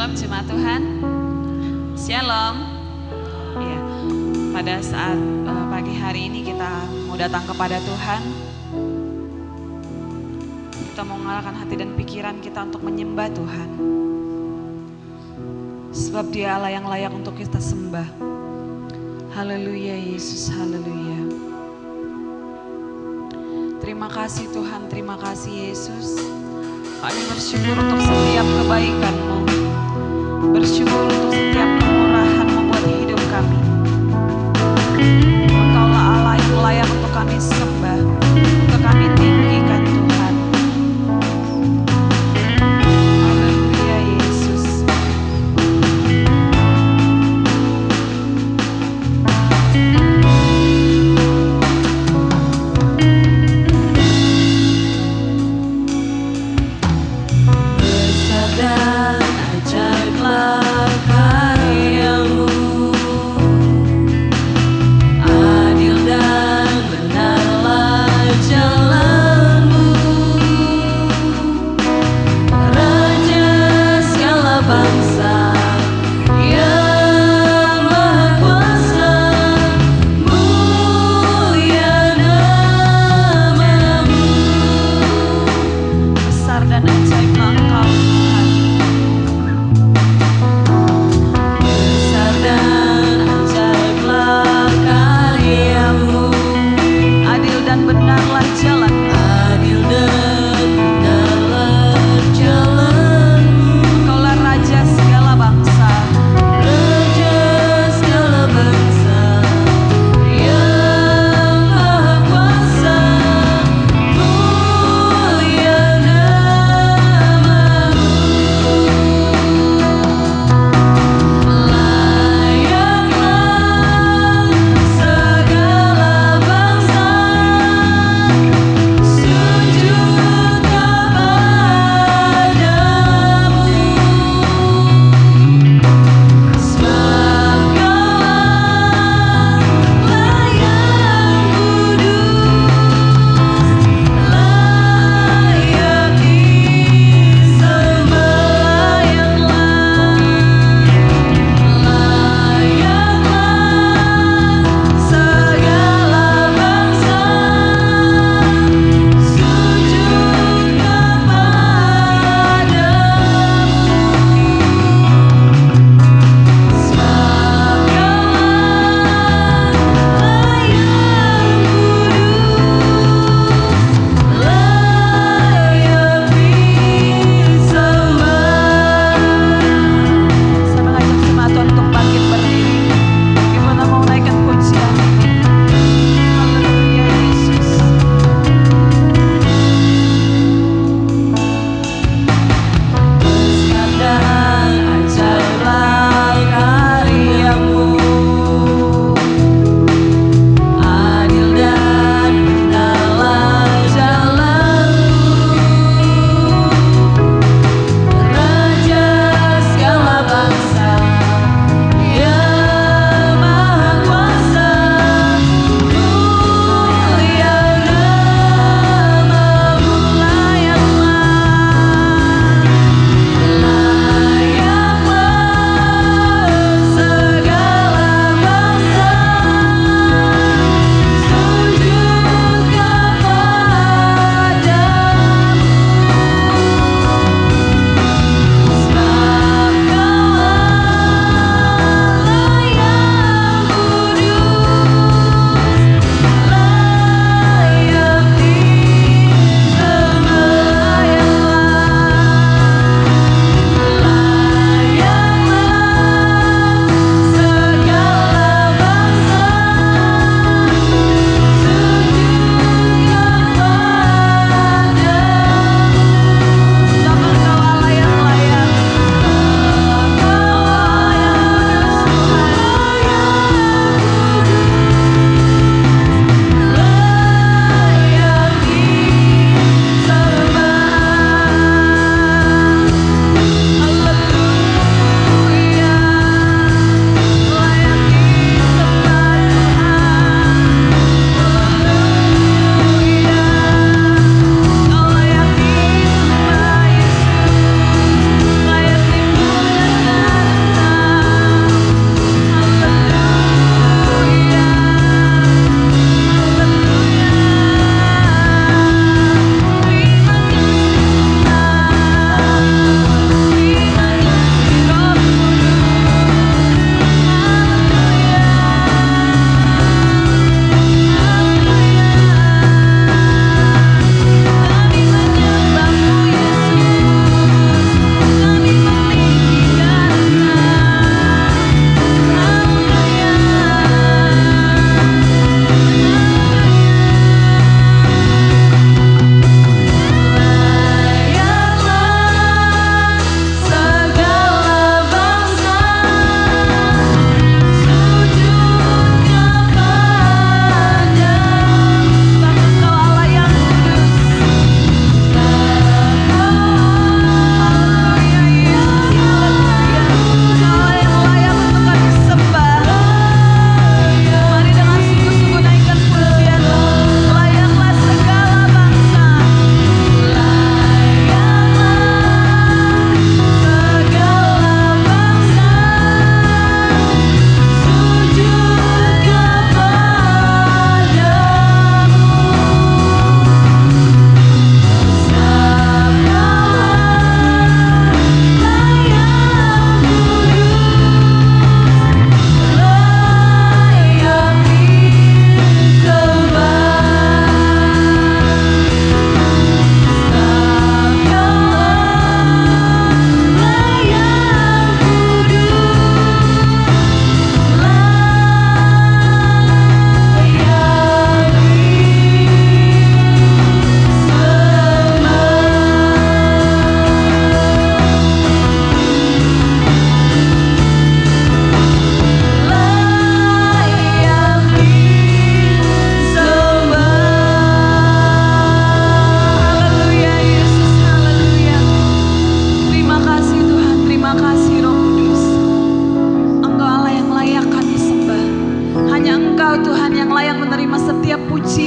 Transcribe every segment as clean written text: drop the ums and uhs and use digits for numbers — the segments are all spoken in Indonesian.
Shalom jemaat Tuhan. Shalom. Ya, pada saat pagi hari ini kita mau datang kepada Tuhan. Kita mau mengalahkan hati dan pikiran kita untuk menyembah Tuhan. Sebab Dia Allah yang layak untuk kita sembah. Haleluya Yesus, haleluya. Terima kasih Tuhan, terima kasih Yesus. Kami bersyukur untuk setiap kebaikan-Mu. Bersyukur untuk setiap kemurahan-Mu buat hidup kami. Engkaulah Allah yang layak untuk kami sembah, untuk kami tinggikan Tuhan. Haleluya Yesus. Dan ajaiblah karya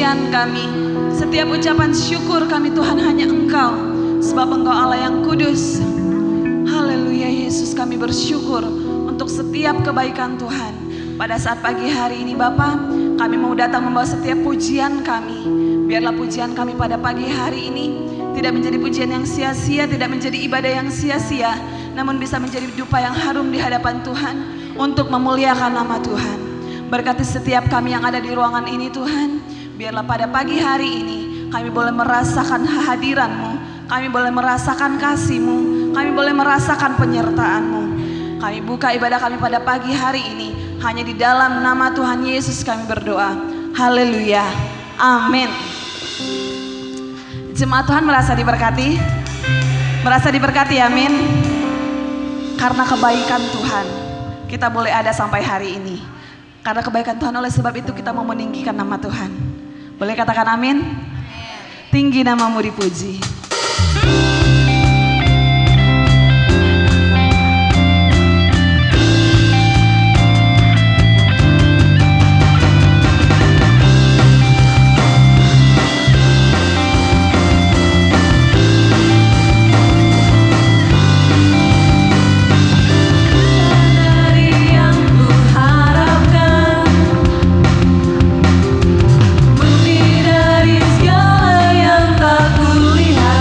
pujian kami, setiap ucapan syukur kami Tuhan hanya Engkau, sebab Engkau Allah yang kudus. Haleluya Yesus, kami bersyukur untuk setiap kebaikan Tuhan. Pada saat pagi hari ini Bapa, kami mau datang membawa setiap pujian kami. Biarlah pujian kami pada pagi hari ini tidak menjadi pujian yang sia-sia, tidak menjadi ibadah yang sia-sia, namun bisa menjadi dupa yang harum di hadapan Tuhan untuk memuliakan nama Tuhan. Berkati setiap kami yang ada di ruangan ini Tuhan. Biarlah pada pagi hari ini kami boleh merasakan kehadiran-Mu, kami boleh merasakan kasih-Mu, kami boleh merasakan penyertaan-Mu. Kami buka ibadah kami pada pagi hari ini hanya di dalam nama Tuhan Yesus kami berdoa. Haleluya, amin. Jemaat Tuhan merasa diberkati? Merasa diberkati, amin. Karena kebaikan Tuhan kita boleh ada sampai hari ini. Karena kebaikan Tuhan, oleh sebab itu kita mau meninggikan nama Tuhan. Boleh katakan amin? Tinggi namamu dipuji. Dari segala yang tak kulihat,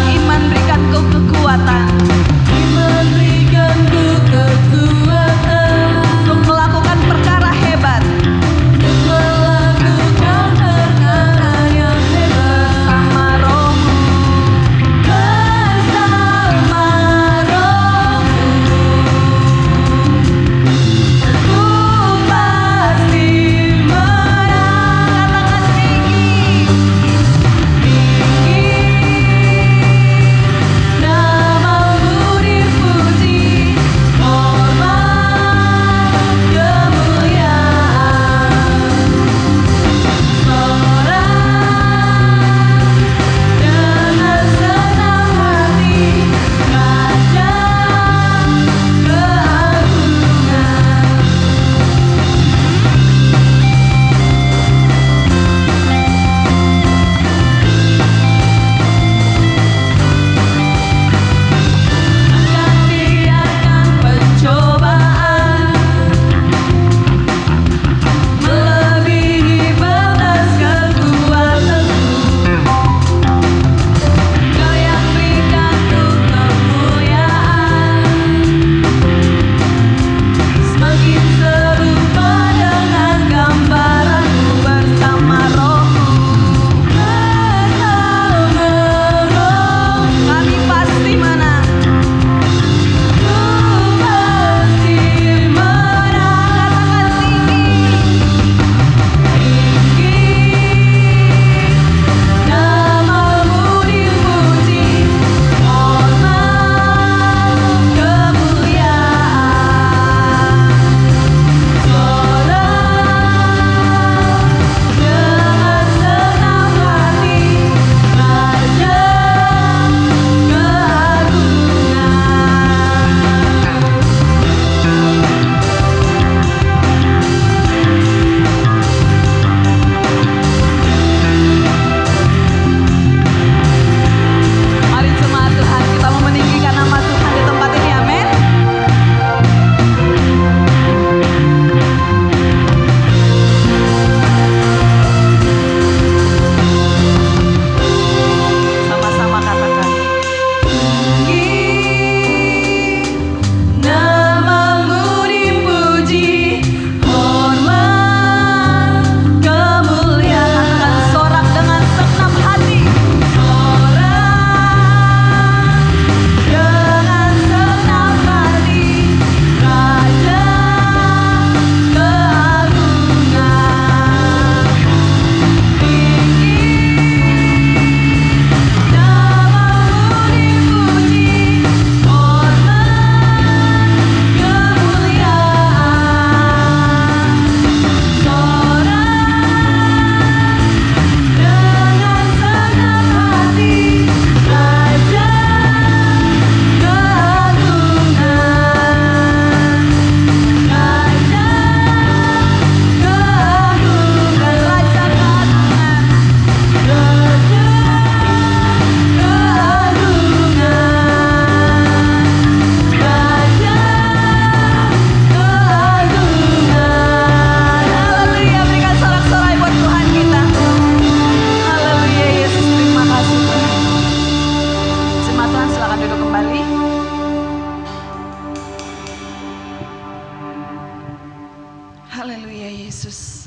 Yesus.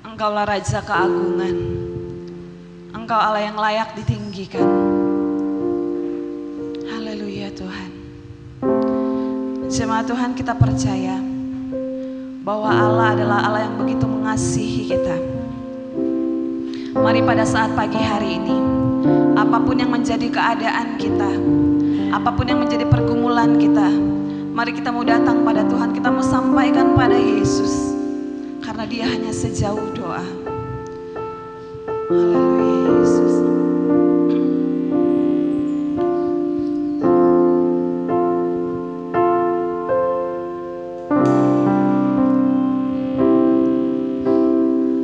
Engkaulah Raja keagungan. Engkau Allah yang layak ditinggikan. Haleluya Tuhan. Jemaat Tuhan, kita percaya bahwa Allah adalah Allah yang begitu mengasihi kita. Mari pada saat pagi hari ini, apapun yang menjadi keadaan kita, apapun yang menjadi pergumulan kita, mari kita mau datang pada Tuhan, kita mau sampaikan pada Yesus. Karena Dia hanya sejauh doa. Haleluya Yesus.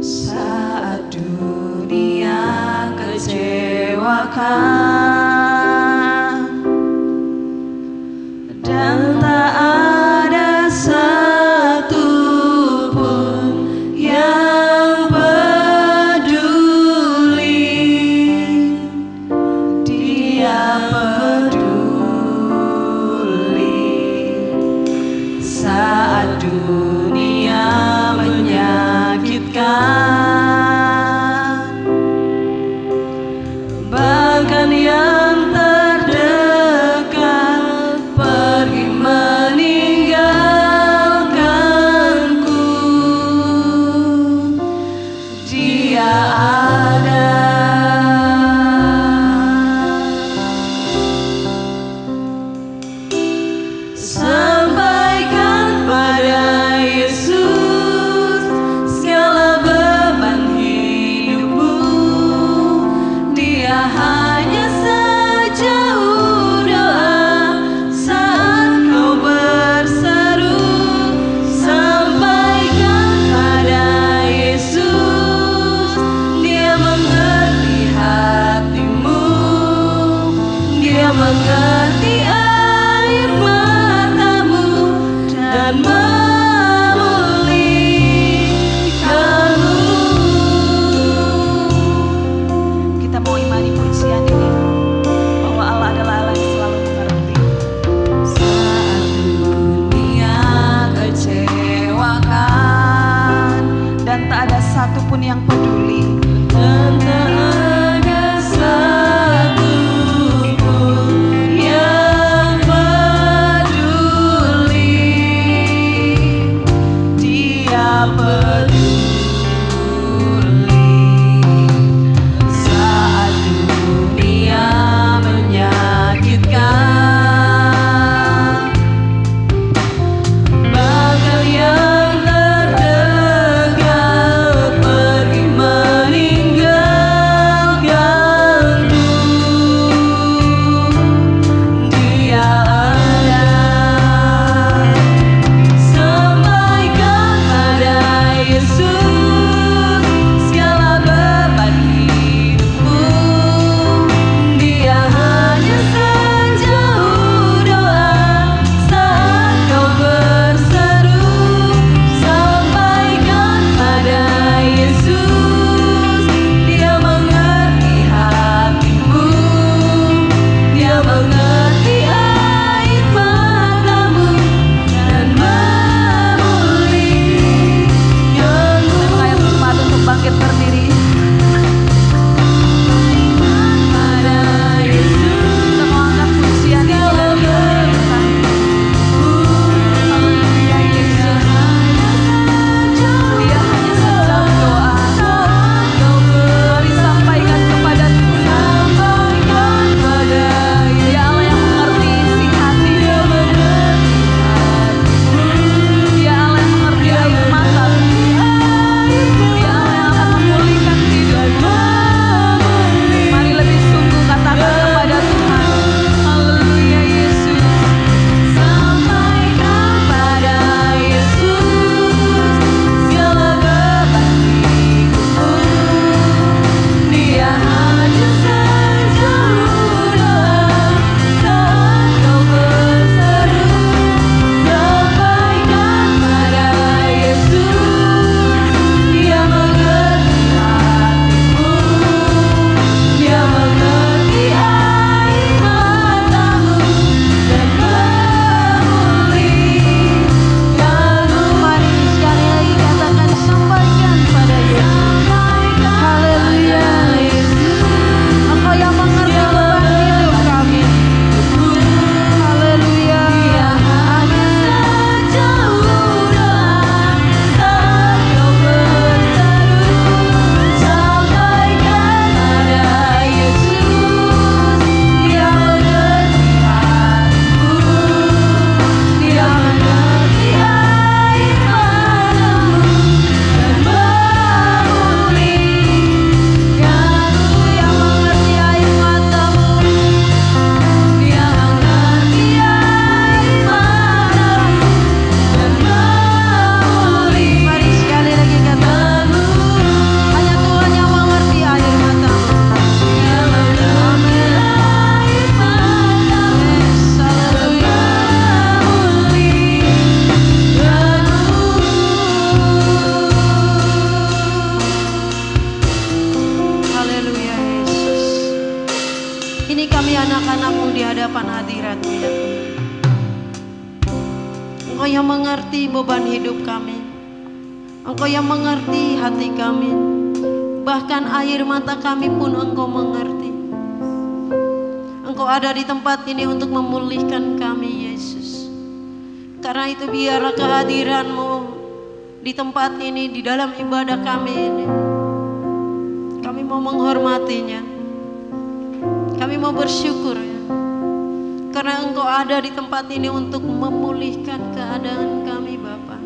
Saat dunia kecewakan dan tak ada satupun yang peduli, Dia peduli. Saat dunia menyakitkan, bahkan yang terdekat pergi meninggalkanku, Dia ada. Sampaikan pada Yesus segala beban hidupmu. Dia hanya sejauh doa saat kau berseru. Sampaikan pada Yesus, Dia mengerti hatimu. Dia mengerti air matamu dan memulihkanmu. Kita mau imani pujian ini, bahwa Allah adalah Allah yang selalu mengerti. Saat dunia kecewakan dan tak ada satupun yang peduli, dan tak ada satupun yang peduli, Dia peduli. Saat dunia menyakitkan, bahkan yang terdekat pergi meninggalkanku, Dia ada. Sampaikan pada Yesus hadapan hadirat-Mu ya Tuhan. Engkau yang mengerti beban hidup kami, Engkau yang mengerti hati kami, bahkan air mata kami pun Engkau mengerti. Engkau ada di tempat ini untuk memulihkan kami Yesus. Karena itu biarlah kehadiran-Mu di tempat ini, di dalam ibadah kami ini. Kami mau menghormatinya, kami mau bersyukur ya. Karena Engkau ada di tempat ini untuk memulihkan keadaan kami Bapa.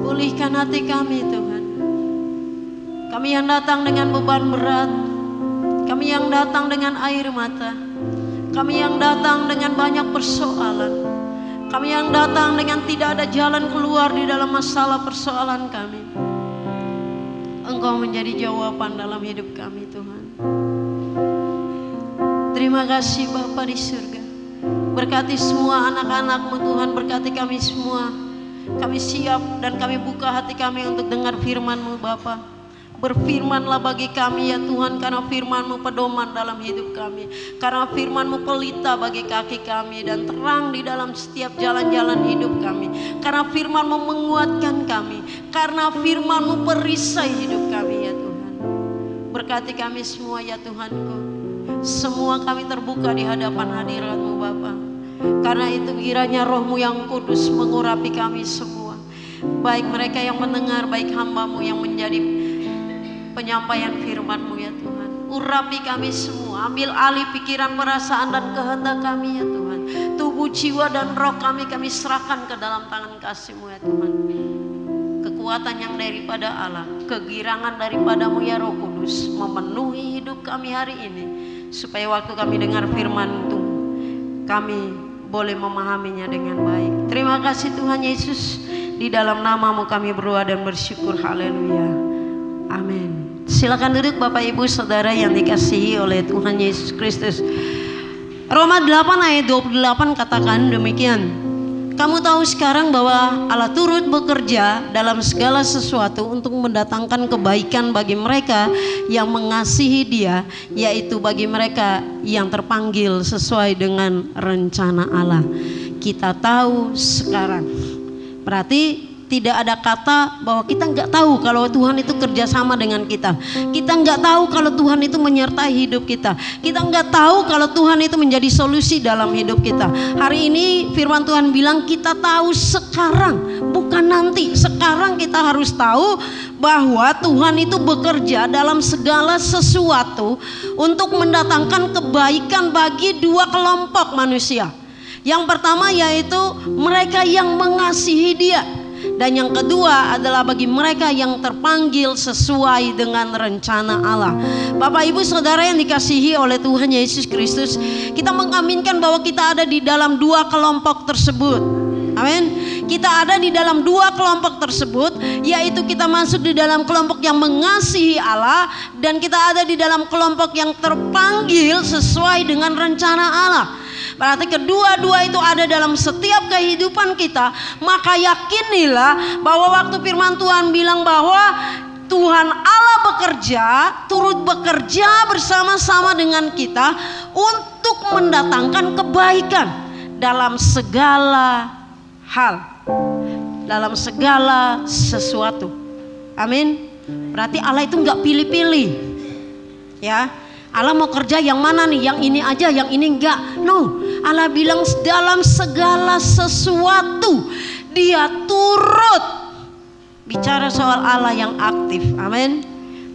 Pulihkan hati kami Tuhan. Kami yang datang dengan beban berat, kami yang datang dengan air mata, kami yang datang dengan banyak persoalan, kami yang datang dengan tidak ada jalan keluar di dalam masalah persoalan kami. Engkau menjadi jawaban dalam hidup kami Tuhan. Terima kasih Bapa di surga. Berkati semua anak-anak-Mu Tuhan, berkati kami semua. Kami siap dan kami buka hati kami untuk dengar firman-Mu Bapa. Berfirmanlah bagi kami ya Tuhan, karena firman-Mu pedoman dalam hidup kami, karena firman-Mu pelita bagi kaki kami dan terang di dalam setiap jalan-jalan hidup kami, karena firman-Mu menguatkan kami, karena firman-Mu perisai hidup kami ya Tuhan. Berkati kami semua ya Tuhanku. Semua kami terbuka di hadapan hadirat-Mu Bapa. Karena itu kiranya Roh-Mu yang kudus mengurapi kami semua, baik mereka yang mendengar, baik hamba-Mu yang menjadi penyampaian firman-Mu ya Tuhan. Urapi kami semua, ambil alih pikiran, perasaan dan kehendak kami ya Tuhan. Tubuh, jiwa dan roh kami serahkan ke dalam tangan kasih-Mu ya Tuhan. Kekuatan yang daripada Allah, kegirangan daripada-Mu ya Roh Kudus memenuhi hidup kami hari ini, supaya waktu kami dengar firman itu kami boleh memahaminya dengan baik. Terima kasih Tuhan Yesus, di dalam nama-Mu kami berdoa dan bersyukur. Haleluya, amin. Silakan duduk Bapak Ibu Saudara yang dikasihi oleh Tuhan Yesus Kristus. Roma 8 ayat 28 katakan demikian. Kamu tahu sekarang bahwa Allah turut bekerja dalam segala sesuatu untuk mendatangkan kebaikan bagi mereka yang mengasihi Dia, yaitu bagi mereka yang terpanggil sesuai dengan rencana Allah. Kita tahu sekarang, berarti tidak ada kata bahwa kita nggak tahu kalau Tuhan itu kerjasama dengan kita. Kita nggak tahu kalau Tuhan itu menyertai hidup kita. Kita nggak tahu kalau Tuhan itu menjadi solusi dalam hidup kita. Hari ini firman Tuhan bilang kita tahu sekarang, bukan nanti. Sekarang kita harus tahu bahwa Tuhan itu bekerja dalam segala sesuatu untuk mendatangkan kebaikan bagi dua kelompok manusia. Yang pertama yaitu mereka yang mengasihi Dia. Dan yang kedua adalah bagi mereka yang terpanggil sesuai dengan rencana Allah. Bapak Ibu Saudara yang dikasihi oleh Tuhan Yesus Kristus, kita mengaminkan bahwa kita ada di dalam dua kelompok tersebut. Amin. Kita ada di dalam dua kelompok tersebut, yaitu kita masuk di dalam kelompok yang mengasihi Allah, dan kita ada di dalam kelompok yang terpanggil sesuai dengan rencana Allah. Berarti kedua-dua itu ada dalam setiap kehidupan kita. Maka yakinilah bahwa waktu firman Tuhan bilang bahwa Tuhan Allah bekerja, turut bekerja bersama-sama dengan kita untuk mendatangkan kebaikan dalam segala hal, dalam segala sesuatu. Amin. Berarti Allah itu nggak pilih-pilih, ya. Allah mau kerja yang mana nih? Yang ini aja, yang ini enggak. No, Allah bilang dalam segala sesuatu Dia turut. Bicara soal Allah yang aktif. Amin.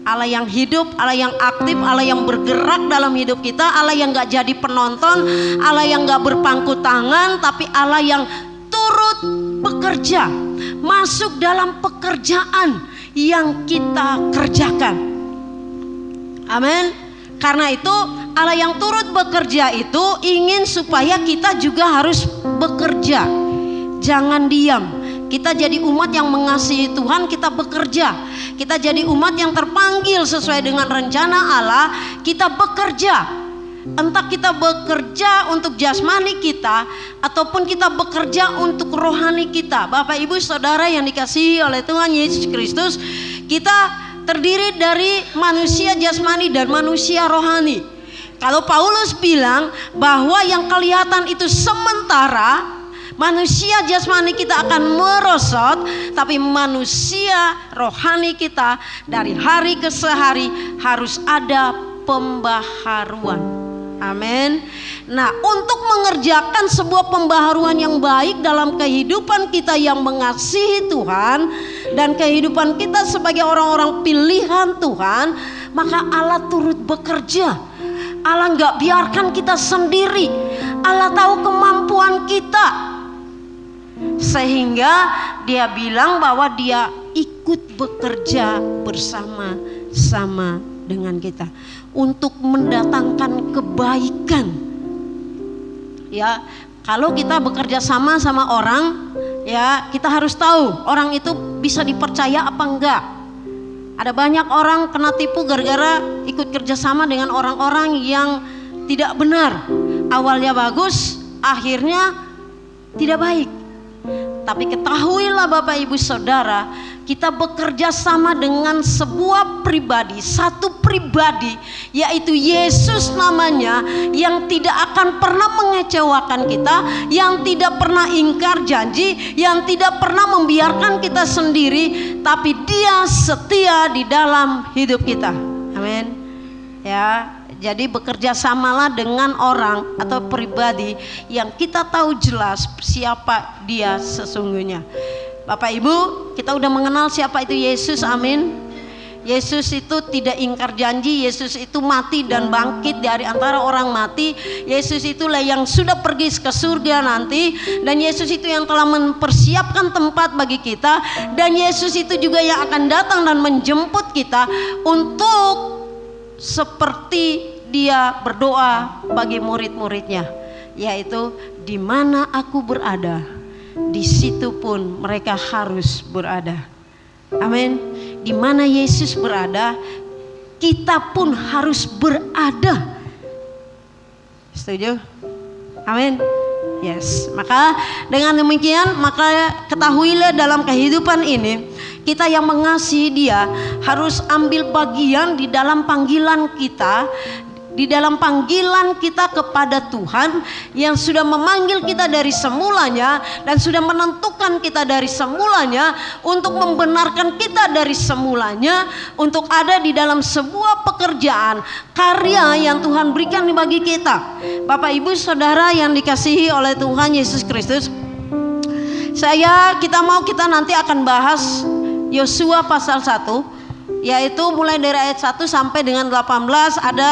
Allah yang hidup, Allah yang aktif, Allah yang bergerak dalam hidup kita, Allah yang gak jadi penonton, Allah yang gak berpangku tangan, tapi Allah yang turut bekerja, masuk dalam pekerjaan yang kita kerjakan. Amin. Karena itu Allah yang turut bekerja itu ingin supaya kita juga harus bekerja. Jangan diam. Kita jadi umat yang mengasihi Tuhan, kita bekerja. Kita jadi umat yang terpanggil sesuai dengan rencana Allah, kita bekerja. Entah kita bekerja untuk jasmani kita ataupun kita bekerja untuk rohani kita. Bapak Ibu Saudara yang dikasihi oleh Tuhan Yesus Kristus, kita terdiri dari manusia jasmani dan manusia rohani. Kalau Paulus bilang bahwa yang kelihatan itu sementara, manusia jasmani kita akan merosot, tapi manusia rohani kita dari hari ke hari harus ada pembaharuan. Amin. Nah, untuk mengerjakan sebuah pembaharuan yang baik dalam kehidupan kita yang mengasihi Tuhan dan kehidupan kita sebagai orang-orang pilihan Tuhan, maka Allah turut bekerja. Allah nggak biarkan kita sendiri. Allah tahu kemampuan kita, sehingga Dia bilang bahwa Dia ikut bekerja bersama-sama dengan kita untuk mendatangkan kebaikan. Ya, kalau kita bekerja sama orang, ya kita harus tahu orang itu bisa dipercaya apa enggak. Ada banyak orang kena tipu gara-gara ikut kerjasama dengan orang-orang yang tidak benar. Awalnya bagus, akhirnya tidak baik. Tapi ketahuilah Bapak Ibu Saudara, kita bekerja sama dengan sebuah pribadi, satu pribadi, yaitu Yesus namanya, yang tidak akan pernah mengecewakan kita, yang tidak pernah ingkar janji, yang tidak pernah membiarkan kita sendiri, tapi Dia setia di dalam hidup kita. Amin. Ya, jadi bekerja samalah dengan orang atau pribadi yang kita tahu jelas siapa Dia sesungguhnya. Bapak Ibu, kita udah mengenal siapa itu Yesus. Amin. Yesus itu tidak ingkar janji. Yesus itu mati dan bangkit dari antara orang mati. Yesus itulah yang sudah pergi ke surga nanti, dan Yesus itu yang telah mempersiapkan tempat bagi kita, dan Yesus itu juga yang akan datang dan menjemput kita untuk seperti Dia berdoa bagi murid-muridnya, yaitu di mana aku berada, di situ pun mereka harus berada. Amin. Di mana Yesus berada, kita pun harus berada. Setuju? Amin. Yes. Maka dengan demikian, maka ketahuilah dalam kehidupan ini, kita yang mengasihi Dia harus ambil bagian di dalam panggilan kita, di dalam panggilan kita kepada Tuhan yang sudah memanggil kita dari semulanya dan sudah menentukan kita dari semulanya, untuk membenarkan kita dari semulanya, untuk ada di dalam sebuah pekerjaan karya yang Tuhan berikan bagi kita. Bapak Ibu Saudara yang dikasihi oleh Tuhan Yesus Kristus, kita nanti akan bahas Yosua pasal 1, yaitu mulai dari ayat 1 sampai dengan 18. Ada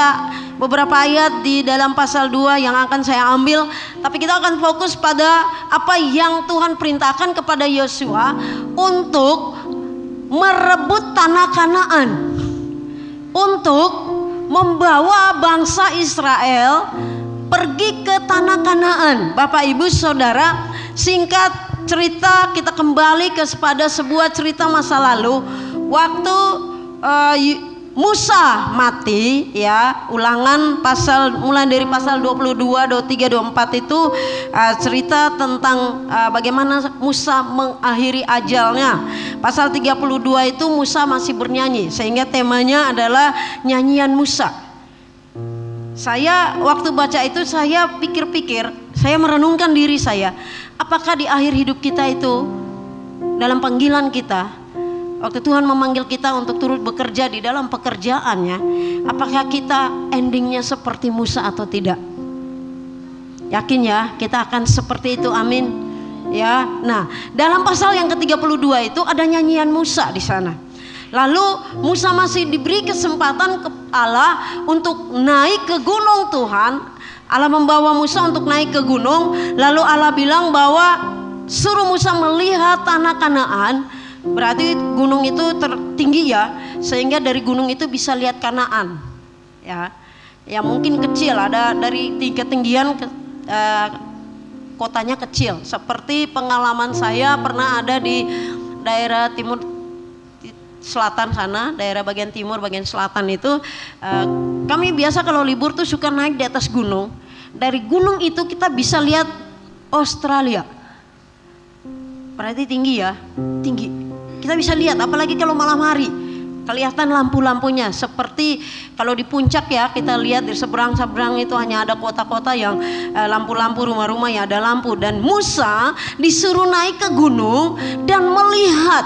beberapa ayat di dalam pasal 2 yang akan saya ambil, tapi kita akan fokus pada apa yang Tuhan perintahkan kepada Yosua untuk merebut tanah Kanaan, untuk membawa bangsa Israel pergi ke tanah Kanaan. Bapak Ibu Saudara, singkat cerita, kita kembali kepada sebuah cerita masa lalu waktu Musa mati, ya. Ulangan pasal mulai dari pasal 22, 23, 24 itu cerita tentang bagaimana Musa mengakhiri ajalnya. Pasal 32 itu Musa masih bernyanyi, sehingga temanya adalah nyanyian Musa. Saya waktu baca itu, saya pikir-pikir, saya merenungkan diri saya, apakah di akhir hidup kita itu, dalam panggilan kita, waktu Tuhan memanggil kita untuk turut bekerja di dalam pekerjaannya, apakah kita endingnya seperti Musa atau tidak? Yakin ya, kita akan seperti itu. Amin. Ya. Nah, dalam pasal yang ke-32 itu ada nyanyian Musa di sana. Lalu Musa masih diberi kesempatan ke Allah untuk naik ke gunung Tuhan. Allah membawa Musa untuk naik ke gunung. Lalu Allah bilang bahwa suruh Musa melihat tanah Kanaan. Berarti gunung itu tertinggi, ya, sehingga dari gunung itu bisa lihat Kanaan, ya. Ya mungkin kecil, ada dari ketinggian kotanya kecil. Seperti pengalaman saya pernah ada di daerah timur selatan sana, daerah bagian timur bagian selatan itu, kami biasa kalau libur tuh suka naik di atas gunung. Dari gunung itu kita bisa lihat Australia. Berarti tinggi, ya, tinggi. Kita bisa lihat, apalagi kalau malam hari. Kelihatan lampu-lampunya seperti kalau di puncak ya, kita lihat di seberang-seberang itu hanya ada kota-kota yang lampu-lampu, rumah-rumah yang ada lampu. Dan Musa disuruh naik ke gunung dan melihat.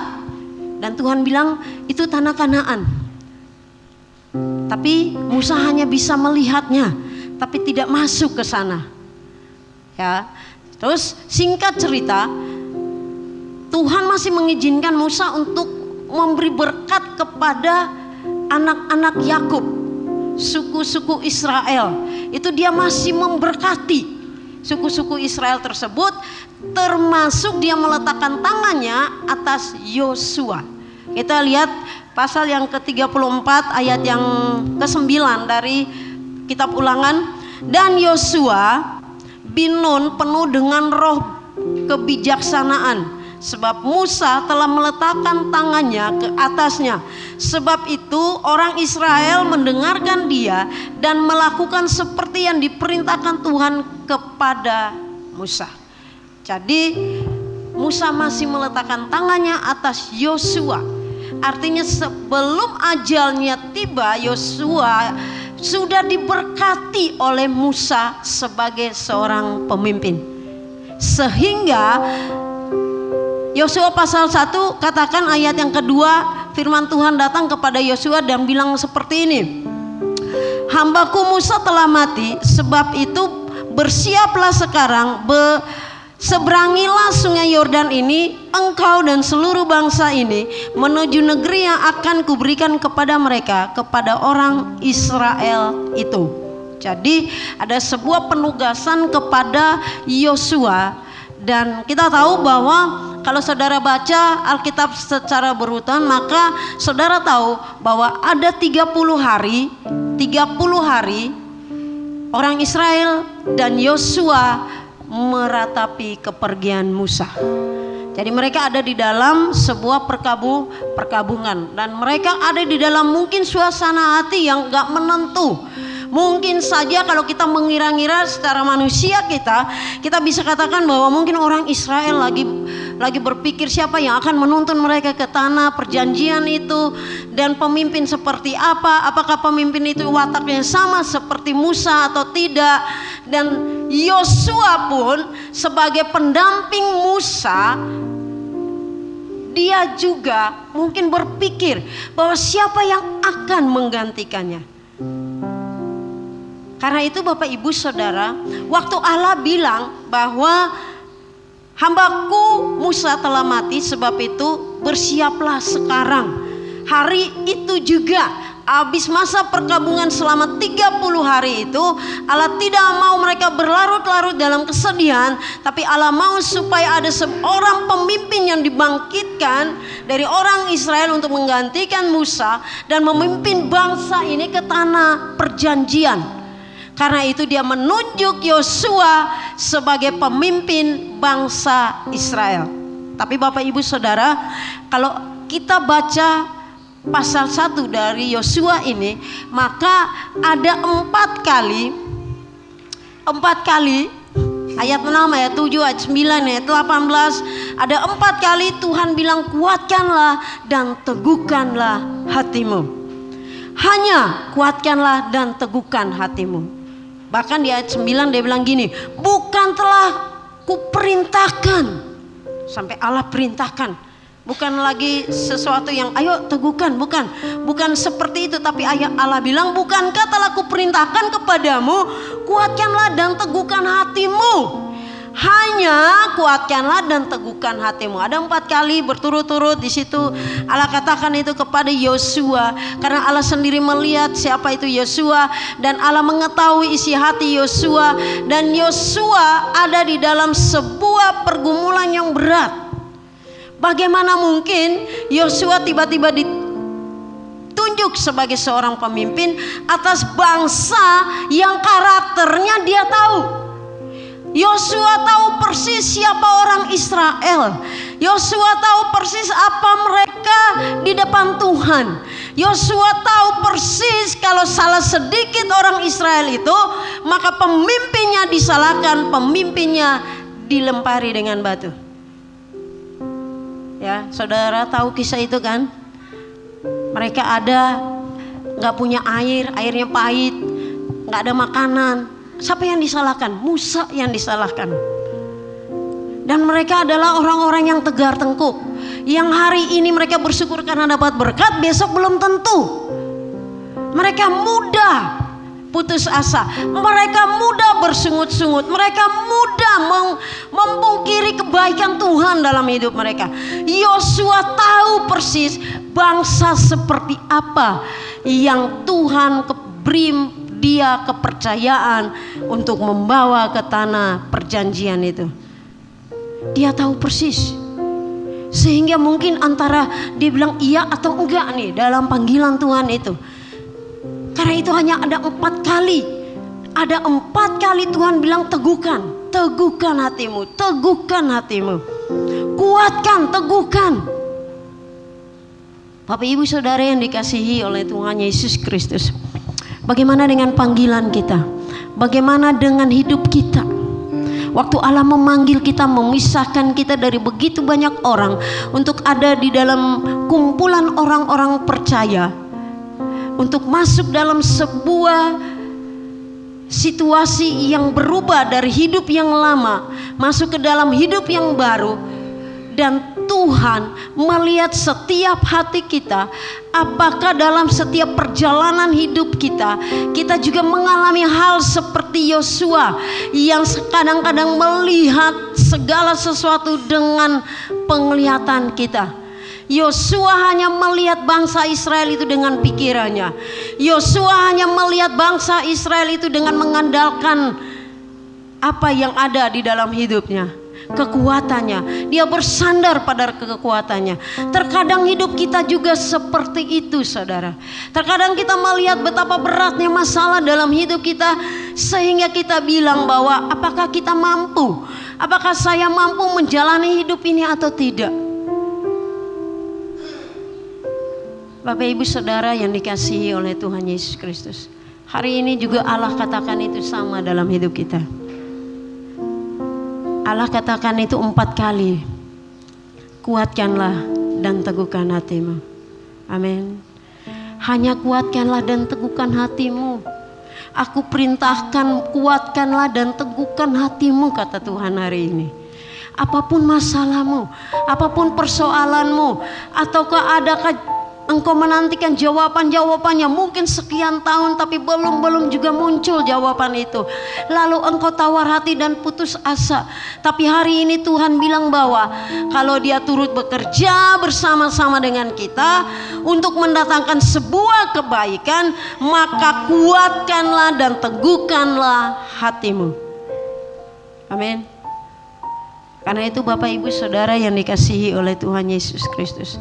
Dan Tuhan bilang itu tanah Kanaan. Tapi Musa hanya bisa melihatnya, tapi tidak masuk ke sana. Ya. Terus singkat cerita, Tuhan masih mengizinkan Musa untuk memberi berkat kepada anak-anak Yakub, suku-suku Israel. Itu dia masih memberkati suku-suku Israel tersebut, termasuk dia meletakkan tangannya atas Yosua. Kita lihat pasal yang ke-34 ayat yang ke-9 dari kitab Ulangan. Dan Yosua bin Nun penuh dengan roh kebijaksanaan, sebab Musa telah meletakkan tangannya ke atasnya. Sebab itu orang Israel mendengarkan dia dan melakukan seperti yang diperintahkan Tuhan kepada Musa. Jadi Musa masih meletakkan tangannya atas Yosua. Artinya sebelum ajalnya tiba, Yosua sudah diberkati oleh Musa sebagai seorang pemimpin. Sehingga Yosua pasal 1 katakan ayat yang kedua, firman Tuhan datang kepada Yosua dan bilang seperti ini. Hambaku Musa telah mati, sebab itu bersiaplah sekarang, seberangilah sungai Yordan ini, engkau dan seluruh bangsa ini, menuju negeri yang akan kuberikan kepada mereka, kepada orang Israel itu. Jadi ada sebuah penugasan kepada Yosua. Dan kita tahu bahwa kalau saudara baca Alkitab secara berurutan, maka saudara tahu bahwa ada 30 hari orang Israel dan Yosua meratapi kepergian Musa. Jadi mereka ada di dalam sebuah perkabungan, dan mereka ada di dalam mungkin suasana hati yang gak menentu. Mungkin saja kalau kita mengira-ngira secara manusia kita bisa katakan bahwa mungkin orang Israel lagi berpikir siapa yang akan menuntun mereka ke tanah perjanjian itu, dan pemimpin seperti apa, apakah pemimpin itu wataknya sama seperti Musa atau tidak. Dan Yosua pun sebagai pendamping Musa, dia juga mungkin berpikir bahwa siapa yang akan menggantikannya. Karena itu Bapak Ibu Saudara, waktu Allah bilang bahwa hambaku Musa telah mati, sebab itu bersiaplah sekarang. Hari itu juga habis masa perkabungan selama 30 hari itu, Allah tidak mau mereka berlarut-larut dalam kesedihan, tapi Allah mau supaya ada seorang pemimpin yang dibangkitkan dari orang Israel untuk menggantikan Musa dan memimpin bangsa ini ke tanah perjanjian. Karena itu dia menunjuk Yosua sebagai pemimpin bangsa Israel. Tapi Bapak Ibu Saudara, kalau kita baca pasal 1 dari Yosua ini, maka ada 4 kali ayat 6, ayat 7, ayat 9, ayat 18, ada 4 kali Tuhan bilang kuatkanlah dan teguhkanlah hatimu. Hanya kuatkanlah dan teguhkan hatimu. Bahkan di ayat 9 dia bilang gini, bukan telah kuperintahkan, sampai Allah perintahkan. Bukan lagi sesuatu yang ayo teguhkan, bukan seperti itu. Tapi ayat Allah bilang, bukankah telah kuperintahkan kepadamu, kuatkanlah dan teguhkan hatimu. Hanya kuatkanlah dan teguhkan hatimu. Ada 4 kali berturut-turut di situ Allah katakan itu kepada Yosua, karena Allah sendiri melihat siapa itu Yosua, dan Allah mengetahui isi hati Yosua, dan Yosua ada di dalam sebuah pergumulan yang berat. Bagaimana mungkin Yosua tiba-tiba ditunjuk sebagai seorang pemimpin atas bangsa yang karakternya dia tahu? Yosua tahu persis siapa orang Israel. Yosua tahu persis apa mereka di depan Tuhan. Yosua tahu persis kalau salah sedikit orang Israel itu, maka pemimpinnya disalahkan, pemimpinnya dilempari dengan batu. Ya, saudara tahu kisah itu kan? Mereka ada gak punya air, airnya pahit, gak ada makanan. Siapa yang disalahkan? Musa yang disalahkan. Dan mereka adalah orang-orang yang tegar tengkuk, yang hari ini mereka bersyukur karena dapat berkat, besok belum tentu. Mereka mudah putus asa, mereka mudah bersungut-sungut, mereka mudah memungkiri kebaikan Tuhan dalam hidup mereka. Yosua tahu persis bangsa seperti apa yang Tuhan beri dia kepercayaan untuk membawa ke tanah perjanjian itu. Dia tahu persis, sehingga mungkin antara dia bilang iya atau enggak nih dalam panggilan Tuhan itu. Karena itu hanya ada 4 kali. Ada 4 kali Tuhan bilang teguhkan, teguhkan hatimu, teguhkan hatimu, kuatkan, teguhkan. Bapak Ibu Saudara yang dikasihi oleh Tuhan Yesus Kristus, bagaimana dengan panggilan kita? Bagaimana dengan hidup kita? Waktu Allah memanggil kita, memisahkan kita dari begitu banyak orang untuk ada di dalam kumpulan orang-orang percaya, untuk masuk dalam sebuah situasi yang berubah dari hidup yang lama masuk ke dalam hidup yang baru. Dan Tuhan melihat setiap hati kita, apakah dalam setiap perjalanan hidup kita, kita juga mengalami hal seperti Yosua yang kadang-kadang melihat segala sesuatu dengan penglihatan kita. Yosua hanya melihat bangsa Israel itu dengan pikirannya. Yosua hanya melihat bangsa Israel itu dengan mengandalkan apa yang ada di dalam hidupnya, kekuatannya. Dia bersandar pada kekuatannya. Terkadang hidup kita juga seperti itu, saudara. Terkadang kita melihat betapa beratnya masalah dalam hidup kita, sehingga kita bilang bahwa apakah kita mampu? Apakah saya mampu menjalani hidup ini atau tidak? Bapak Ibu Saudara yang dikasihi oleh Tuhan Yesus Kristus, hari ini juga Allah katakan itu sama dalam hidup kita. Allah katakan itu 4 kali. Kuatkanlah dan teguhkan hatimu. Amin. Hanya kuatkanlah dan teguhkan hatimu. Aku perintahkan kuatkanlah dan teguhkan hatimu, kata Tuhan hari ini. Apapun masalahmu, apapun persoalanmu, ataukah adakah engkau menantikan jawaban-jawabannya mungkin sekian tahun tapi belum juga muncul jawaban itu, lalu engkau tawar hati dan putus asa. Tapi hari ini Tuhan bilang bahwa kalau Dia turut bekerja bersama-sama dengan kita untuk mendatangkan sebuah kebaikan, maka kuatkanlah dan teguhkanlah hatimu. Amin. Karena itu Bapak Ibu Saudara yang dikasihi oleh Tuhan Yesus Kristus,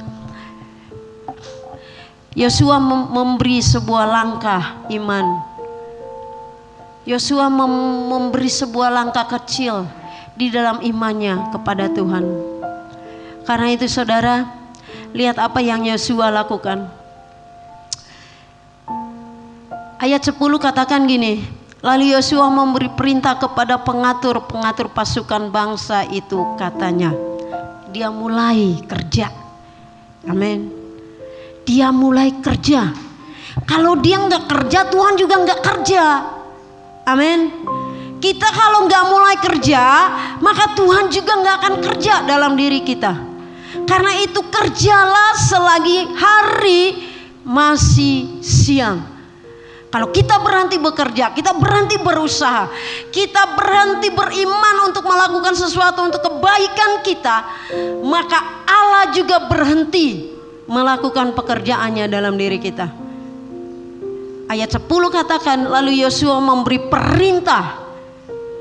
Yosua memberi sebuah langkah iman. Yosua memberi sebuah langkah kecil di dalam imannya kepada Tuhan. Karena itu saudara, lihat apa yang Yosua lakukan. Ayat 10 katakan gini, lalu Yosua memberi perintah kepada pengatur pasukan bangsa itu, katanya. Dia mulai kerja. Amin. Dia mulai kerja. Kalau dia nggak kerja, Tuhan juga nggak kerja. Amin. Kita kalau nggak mulai kerja, maka Tuhan juga nggak akan kerja dalam diri kita. Karena itu kerjalah selagi hari masih siang. Kalau kita berhenti bekerja, kita berhenti berusaha, kita berhenti beriman untuk melakukan sesuatu untuk kebaikan kita, maka Allah juga berhenti melakukan pekerjaannya dalam diri kita. Ayat 10 katakan, lalu Yosua memberi perintah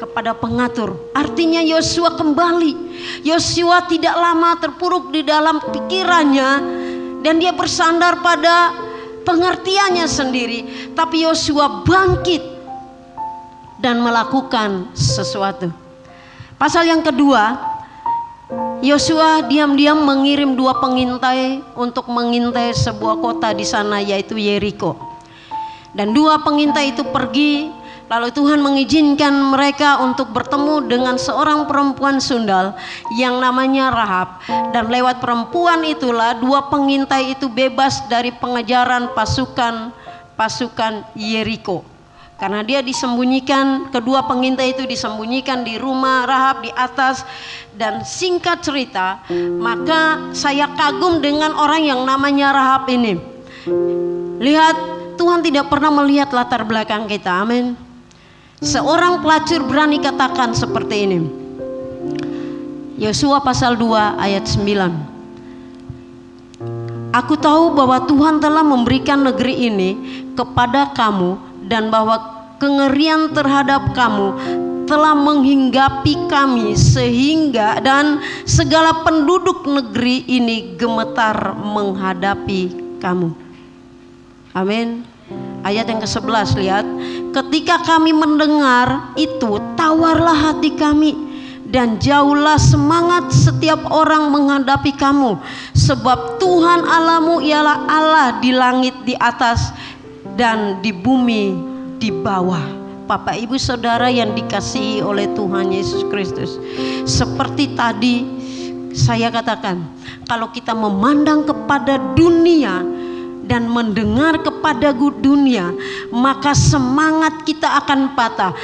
kepada pengatur. Artinya Yosua kembali. Yosua tidak lama terpuruk di dalam pikirannya dan dia bersandar pada pengertiannya sendiri, tapi Yosua bangkit dan melakukan sesuatu. Pasal yang kedua, Yosua diam-diam mengirim 2 pengintai untuk mengintai sebuah kota di sana, yaitu Yeriko. Dan 2 pengintai itu pergi Lalu Tuhan mengizinkan mereka untuk bertemu dengan seorang perempuan sundal yang namanya Rahab. Dan lewat perempuan itulah dua pengintai itu bebas dari pengejaran pasukan Yeriko. Karena dia disembunyikan, kedua pengintai itu disembunyikan di rumah Rahab di atas. Dan singkat cerita, maka saya kagum dengan orang yang namanya Rahab ini. Lihat, Tuhan tidak pernah melihat latar belakang kita. Amin. Seorang pelacur berani katakan seperti ini. Yosua pasal 2 ayat 9. Aku tahu bahwa Tuhan telah memberikan negeri ini kepada kamu, dan bahwa kengerian terhadap kamu telah menghinggapi kami, sehingga dan segala penduduk negeri ini gemetar menghadapi kamu. Amin. Ayat yang ke-11, lihat. Ketika kami mendengar itu, tawarlah hati kami, dan jauhlah semangat setiap orang menghadapi kamu. Sebab Tuhan Allahmu ialah Allah di langit di atas dan di bumi di bawah. Bapak Ibu Saudara yang dikasihi oleh Tuhan Yesus Kristus, seperti tadi saya katakan, kalau kita memandang kepada dunia dan mendengar kepada dunia, maka semangat kita akan patah.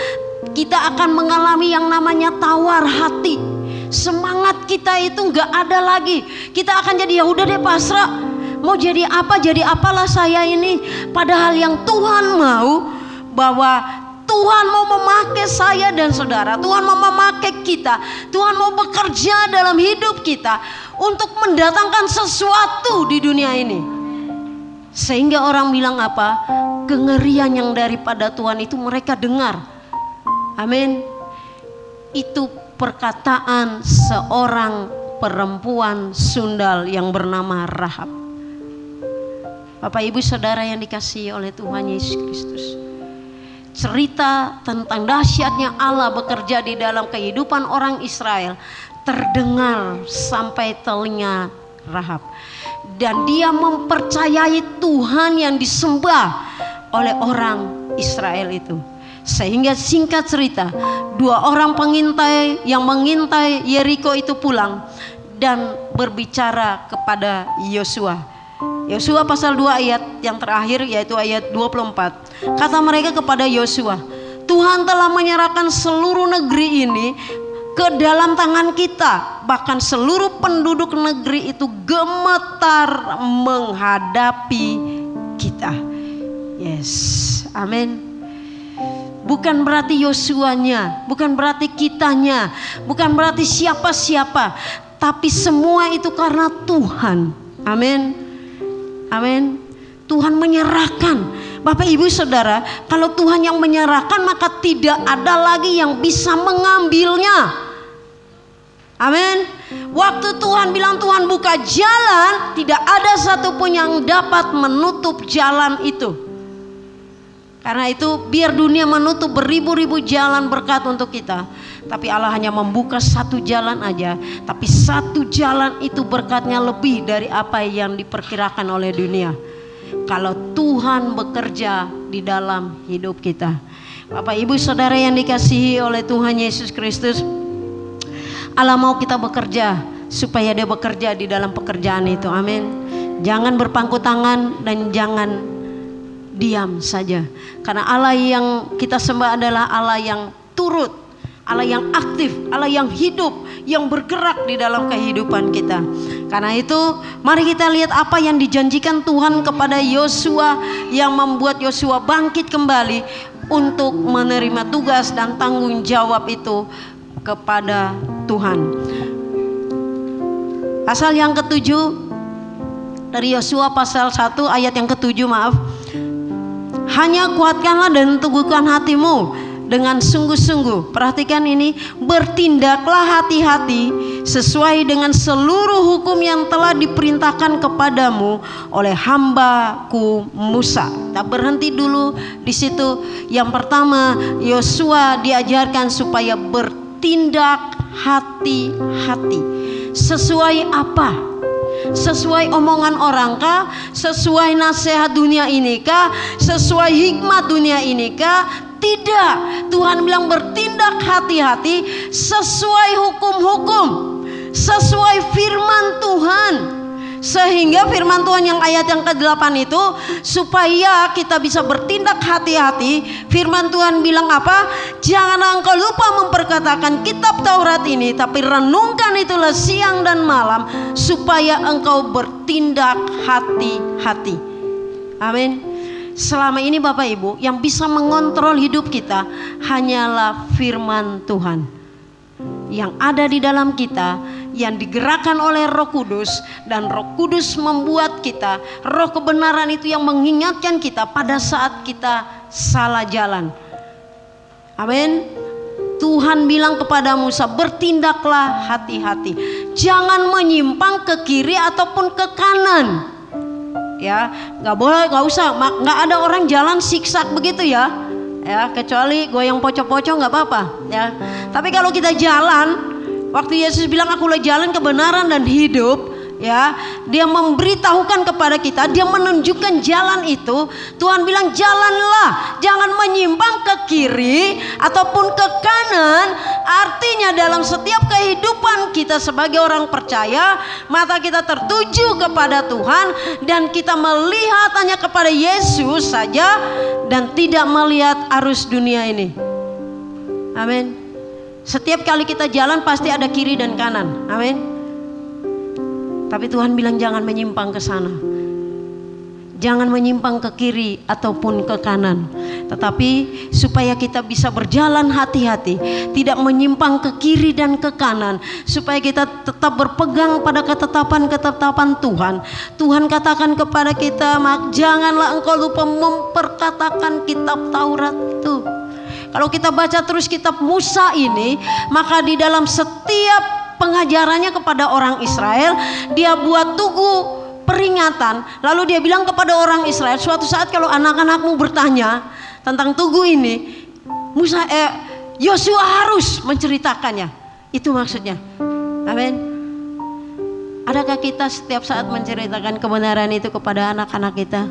Kita akan mengalami yang namanya tawar hati. Semangat kita itu nggak ada lagi. Kita akan jadi ya udah deh pasrah. Mau jadi apa, jadi apalah saya ini. Padahal yang Tuhan mau, bahwa Tuhan mau memakai saya dan saudara. Tuhan mau memakai kita. Tuhan mau bekerja dalam hidup kita untuk mendatangkan sesuatu di dunia ini. Sehingga orang bilang apa? Kengerian yang daripada Tuhan itu mereka dengar. Amin. Itu perkataan seorang perempuan sundal yang bernama Rahab. Bapak Ibu Saudara yang dikasihi oleh Tuhan Yesus Kristus, cerita tentang dahsyatnya Allah bekerja di dalam kehidupan orang Israel terdengar sampai telinga Rahab. Dan dia mempercayai Tuhan yang disembah oleh orang Israel itu. Sehingga singkat cerita, dua orang pengintai yang mengintai Yeriko itu pulang dan berbicara kepada Yosua. Yosua pasal 2 ayat yang terakhir, yaitu ayat 24. Kata mereka kepada Yosua, Tuhan telah menyerahkan seluruh negeri ini ke dalam tangan kita. Bahkan seluruh penduduk negeri itu gemetar menghadapi kita. Yes, amin. Bukan berarti Yosuanya, bukan berarti kitanya, bukan berarti siapa-siapa, tapi semua itu karena Tuhan. Amin. Amin. Tuhan menyerahkan. Bapak Ibu Saudara, kalau Tuhan yang menyerahkan, maka tidak ada lagi yang bisa mengambilnya. Amin. Waktu Tuhan bilang Tuhan buka jalan, tidak ada satupun yang dapat menutup jalan itu. Karena itu biar dunia menutup beribu-ribu jalan berkat untuk kita, tapi Allah hanya membuka satu jalan aja. Tapi satu jalan itu berkatnya lebih dari apa yang diperkirakan oleh dunia. Kalau Tuhan bekerja di dalam hidup kita. Bapak Ibu Saudara yang dikasihi oleh Tuhan Yesus Kristus, Allah mau kita bekerja supaya dia bekerja di dalam pekerjaan itu. Amin. Jangan berpangku tangan dan jangan diam saja. Karena Allah yang kita sembah adalah Allah yang turut, Allah yang aktif, Allah yang hidup, yang bergerak di dalam kehidupan kita. Karena itu mari kita lihat apa yang dijanjikan Tuhan kepada Yosua, yang membuat Yosua bangkit kembali untuk menerima tugas dan tanggung jawab itu kepada Tuhan. Pasal yang ke-7 dari Yosua pasal 1 ayat yang ke-7, maaf. Hanya kuatkanlah dan teguhkan hatimu dengan sungguh-sungguh. Perhatikan ini, bertindaklah hati-hati sesuai dengan seluruh hukum yang telah diperintahkan kepadamu oleh hambaku Musa. Kita berhenti dulu di situ. Yang pertama, Yosua diajarkan supaya bertindak hati-hati. Sesuai apa? Sesuai omongan orang kah? Sesuai nasihat dunia ini kah? Sesuai hikmat dunia ini kah? Tidak, Tuhan bilang bertindak hati-hati sesuai hukum-hukum, sesuai firman Tuhan. Sehingga firman Tuhan yang ayat yang ke-8 itu, supaya kita bisa bertindak hati-hati. Firman Tuhan bilang apa? Jangan engkau lupa memperkatakan kitab Taurat ini, tapi renungkan itulah siang dan malam, supaya engkau bertindak hati-hati. Amin. Selama ini Bapak Ibu, yang bisa mengontrol hidup kita hanyalah firman Tuhan yang ada di dalam kita, yang digerakkan oleh Roh Kudus, dan Roh Kudus membuat kita, roh kebenaran itu yang mengingatkan kita pada saat kita salah jalan. Amin. Tuhan bilang kepada Musa, bertindaklah hati-hati, jangan menyimpang ke kiri ataupun ke kanan. Ya, nggak boleh, nggak usah, nggak ada orang jalan siksak begitu ya. Ya, kecuali goyang pocong-pocong nggak apa-apa. Ya, tapi kalau kita jalan, waktu Yesus bilang akulah jalan kebenaran dan hidup, ya, dia memberitahukan kepada kita, dia menunjukkan jalan itu. Tuhan bilang jalanlah, jangan menyimpang ke kiri ataupun ke kanan. Artinya dalam setiap kehidupan kita sebagai orang percaya, mata kita tertuju kepada Tuhan dan kita melihat hanya kepada Yesus saja dan tidak melihat arus dunia ini. Amin. Setiap kali kita jalan pasti ada kiri dan kanan. Amin. Tapi Tuhan bilang jangan menyimpang ke sana. Jangan menyimpang ke kiri ataupun ke kanan. Tetapi supaya kita bisa berjalan hati-hati, tidak menyimpang ke kiri dan ke kanan, supaya kita tetap berpegang pada ketetapan-ketetapan Tuhan. Tuhan katakan kepada kita, janganlah engkau lupa memperkatakan kitab Taurat itu. Kalau kita baca terus kitab Musa ini, maka di dalam setiap pengajarannya kepada orang Israel, dia buat tugu peringatan. Lalu dia bilang kepada orang Israel, suatu saat kalau anak-anakmu bertanya tentang tugu ini, Yosua harus menceritakannya. Itu maksudnya. Amin. Adakah kita setiap saat menceritakan kebenaran itu kepada anak-anak kita?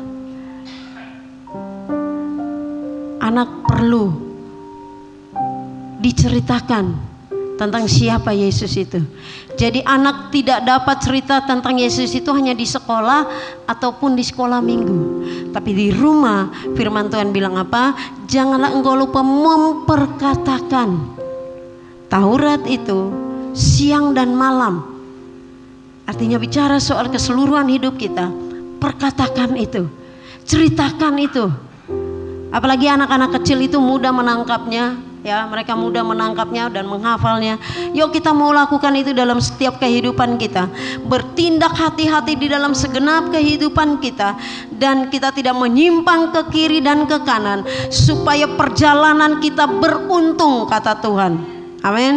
Anak perlu diceritakan tentang siapa Yesus itu. Jadi anak tidak dapat cerita tentang Yesus itu hanya di sekolah ataupun di sekolah minggu. Tapi di rumah firman Tuhan bilang apa? Janganlah engkau lupa memperkatakan Taurat itu siang dan malam. Artinya bicara soal keseluruhan hidup kita. Perkatakan itu, ceritakan itu. Apalagi anak-anak kecil itu mudah menangkapnya. Ya, mereka mudah menangkapnya dan menghafalnya. Yuk kita mau lakukan itu dalam setiap kehidupan kita. Bertindak hati-hati di dalam segenap kehidupan kita. Dan kita tidak menyimpang ke kiri dan ke kanan. Supaya perjalanan kita beruntung, kata Tuhan. Amin.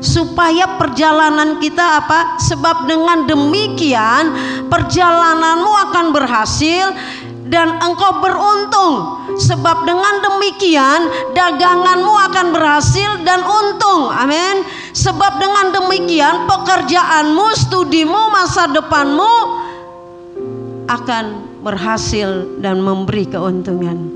Supaya perjalanan kita apa? Sebab dengan demikian perjalananmu akan berhasil dan engkau beruntung. Sebab dengan demikian daganganmu akan berhasil dan untung. Amin. Sebab dengan demikian pekerjaanmu, studimu, masa depanmu akan berhasil dan memberi keuntungan.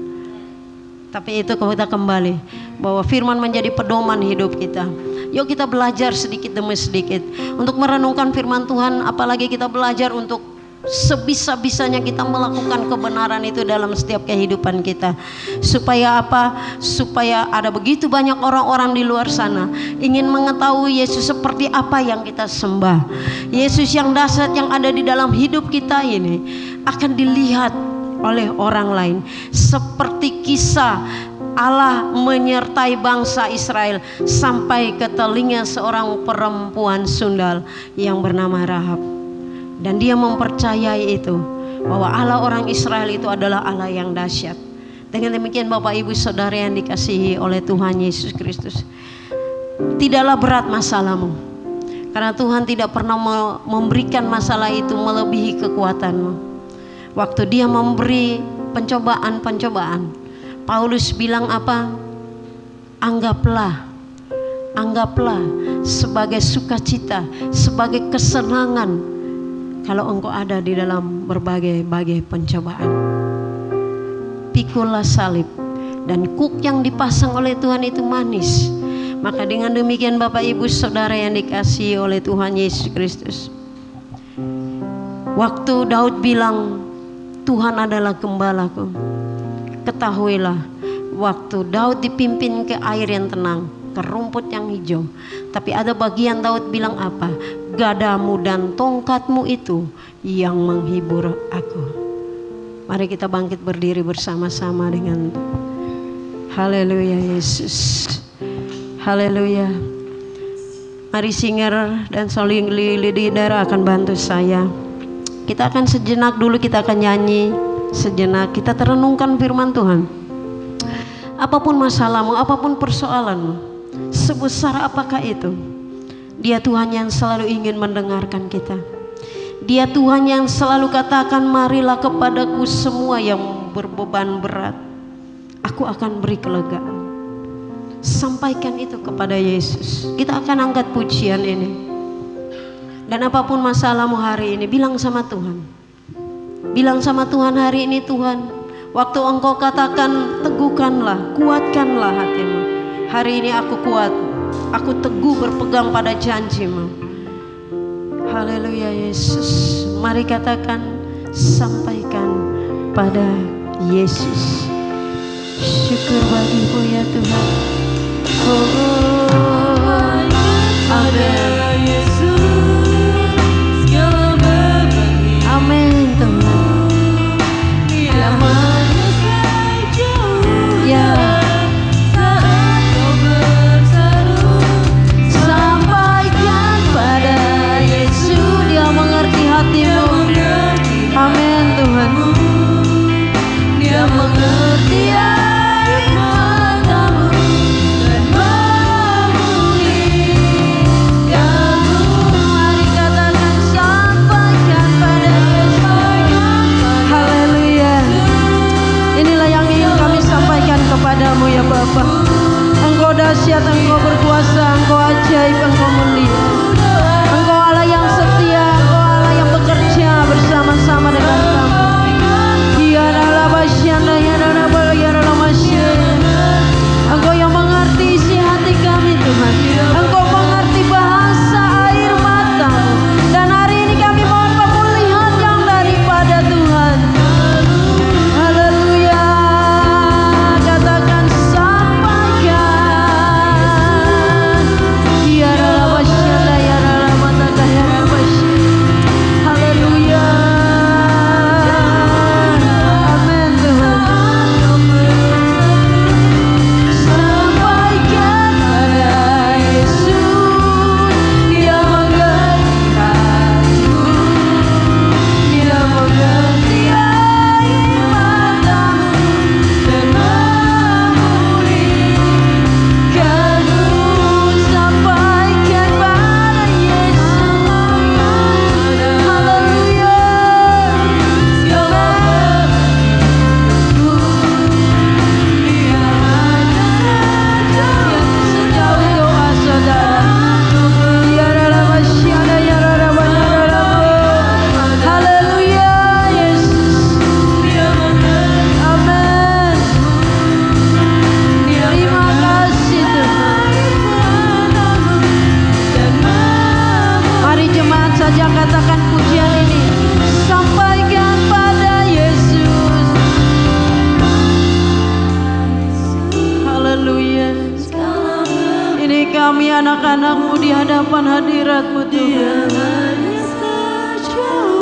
Tapi itu kita kembali bahwa firman menjadi pedoman hidup kita. Yuk kita belajar sedikit demi sedikit untuk merenungkan firman Tuhan. Apalagi kita belajar untuk sebisa-bisanya kita melakukan kebenaran itu dalam setiap kehidupan kita. Supaya apa? Supaya ada begitu banyak orang-orang di luar sana ingin mengetahui Yesus seperti apa yang kita sembah. Yesus yang dahsyat yang ada di dalam hidup kita ini akan dilihat oleh orang lain. Seperti kisah Allah menyertai bangsa Israel sampai ke telinga seorang perempuan sundal yang bernama Rahab. Dan dia mempercayai itu, bahwa Allah orang Israel itu adalah Allah yang dahsyat. Dengan demikian Bapak Ibu Saudara yang dikasihi oleh Tuhan Yesus Kristus, tidaklah berat masalahmu, karena Tuhan tidak pernah memberikan masalah itu melebihi kekuatanmu. Waktu dia memberi pencobaan-pencobaan, Paulus bilang apa? Anggaplah sebagai sukacita, sebagai kesenangan kalau engkau ada di dalam berbagai-bagai pencobaan. Pikulah salib dan kuk yang dipasang oleh Tuhan itu manis. Maka dengan demikian Bapak Ibu Saudara yang dikasihi oleh Tuhan Yesus Kristus, waktu Daud bilang Tuhan adalah gembalaku, ketahuilah waktu Daud dipimpin ke air yang tenang, ke rumput yang hijau, tapi ada bagian Daud bilang apa? Gadamu dan tongkatmu itu yang menghibur aku. Mari kita bangkit berdiri bersama-sama dengan haleluya Yesus, haleluya. Mari singer dan soling leader akan bantu saya. Kita akan sejenak dulu, kita akan nyanyi sejenak, kita terenungkan firman Tuhan. Apapun masalahmu, apapun persoalanmu, sebesar apakah itu, Dia Tuhan yang selalu ingin mendengarkan kita. Dia Tuhan yang selalu katakan, marilah kepadaku semua yang berbeban berat, aku akan beri kelegaan. Sampaikan itu kepada Yesus. Kita akan angkat pujian ini. Dan apapun masalahmu hari ini, bilang sama Tuhan. Bilang sama Tuhan hari ini, Tuhan, waktu Engkau katakan teguhkanlah, kuatkanlah hatimu. Hari ini aku kuat, aku teguh berpegang pada janji-Mu. Haleluya Yesus. Mari katakan, sampaikan pada Yesus. Syukur bagi-Mu ya Tuhan. Amin. Amin Tuhan. Ya. Sampaikan pada Yesus, Dia mengerti hatimu. Amin Tuhan. Dia mengerti air matamu dan memulihkanmu. Mari katakan, sampaikan pada Yesus. Haleluya. Inilah yang ingin kami sampaikan kepadamu ya Bapa. Engkau dahsyat, Engkau berkuasa, Engkau ajaib, Engkau mulia. Engkau Allah yang setia, Engkau Allah yang bekerja bersama-sama dengan kami. Engkau yang mengerti isi hati kami Tuhan. Engkau mengerti bahasa air matamu. Dan hari ini kami mohon pemulihan yang daripada Tuhan. Haleluya. Katakan, sampaikan. Haleluya. Amin Tuhan. Sampaikan pada Yesus, Dia mengerti hatimu. Dia mengerti air matamu dan memulihkanmu. Sampaikan pada Yesus. Haleluya. Sejauh doa saudara, haleluya Yesus. Amin. Terima kasih Tuhan. Mari jemaat saja katakan pujian ini, sampaikan pada Yesus. Haleluya. Ini kami anak-anak-Mu di hadapan hadirat-Mu Tuhan.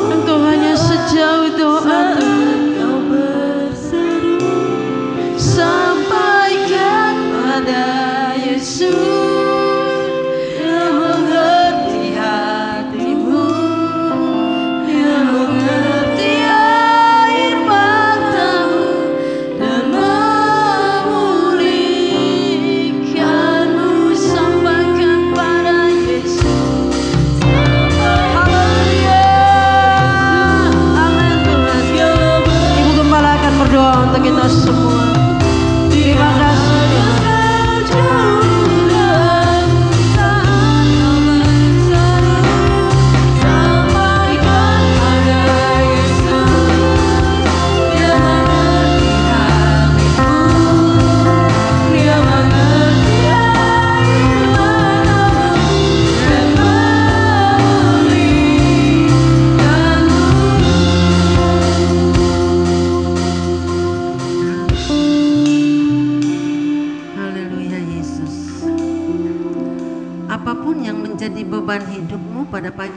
Engkau hanya sejauh doa Tuhan. Sampaikan pada Yesus, Dia mengerti hatimu. Dia mengerti air matamu dan memulihkanmu. Sampaikan pada Yesus. Haleluya. Amin Tuhan. Ibu Gembala akan berdoa untuk kita semua. Terima kasih Tuhan.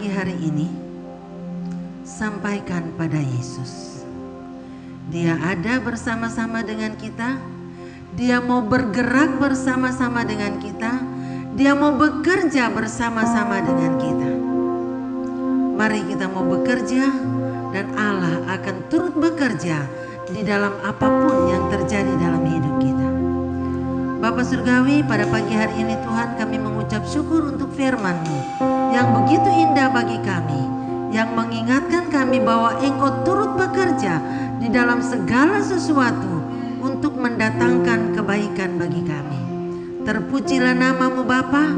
pagi hari ini, sampaikan pada Yesus. Dia ada bersama-sama dengan kita. Dia mau bergerak bersama-sama dengan kita. Dia mau bekerja bersama-sama dengan kita. Mari kita mau bekerja, dan Allah akan turut bekerja di dalam apapun yang terjadi dalam hidup kita. Bapa Surgawi, pada pagi hari ini Tuhan, kami mengucap syukur untuk firman-Mu yang begitu indah bagi kami, yang mengingatkan kami bahwa Engkau turut bekerja di dalam segala sesuatu untuk mendatangkan kebaikan bagi kami. Terpujilah nama-Mu Bapa,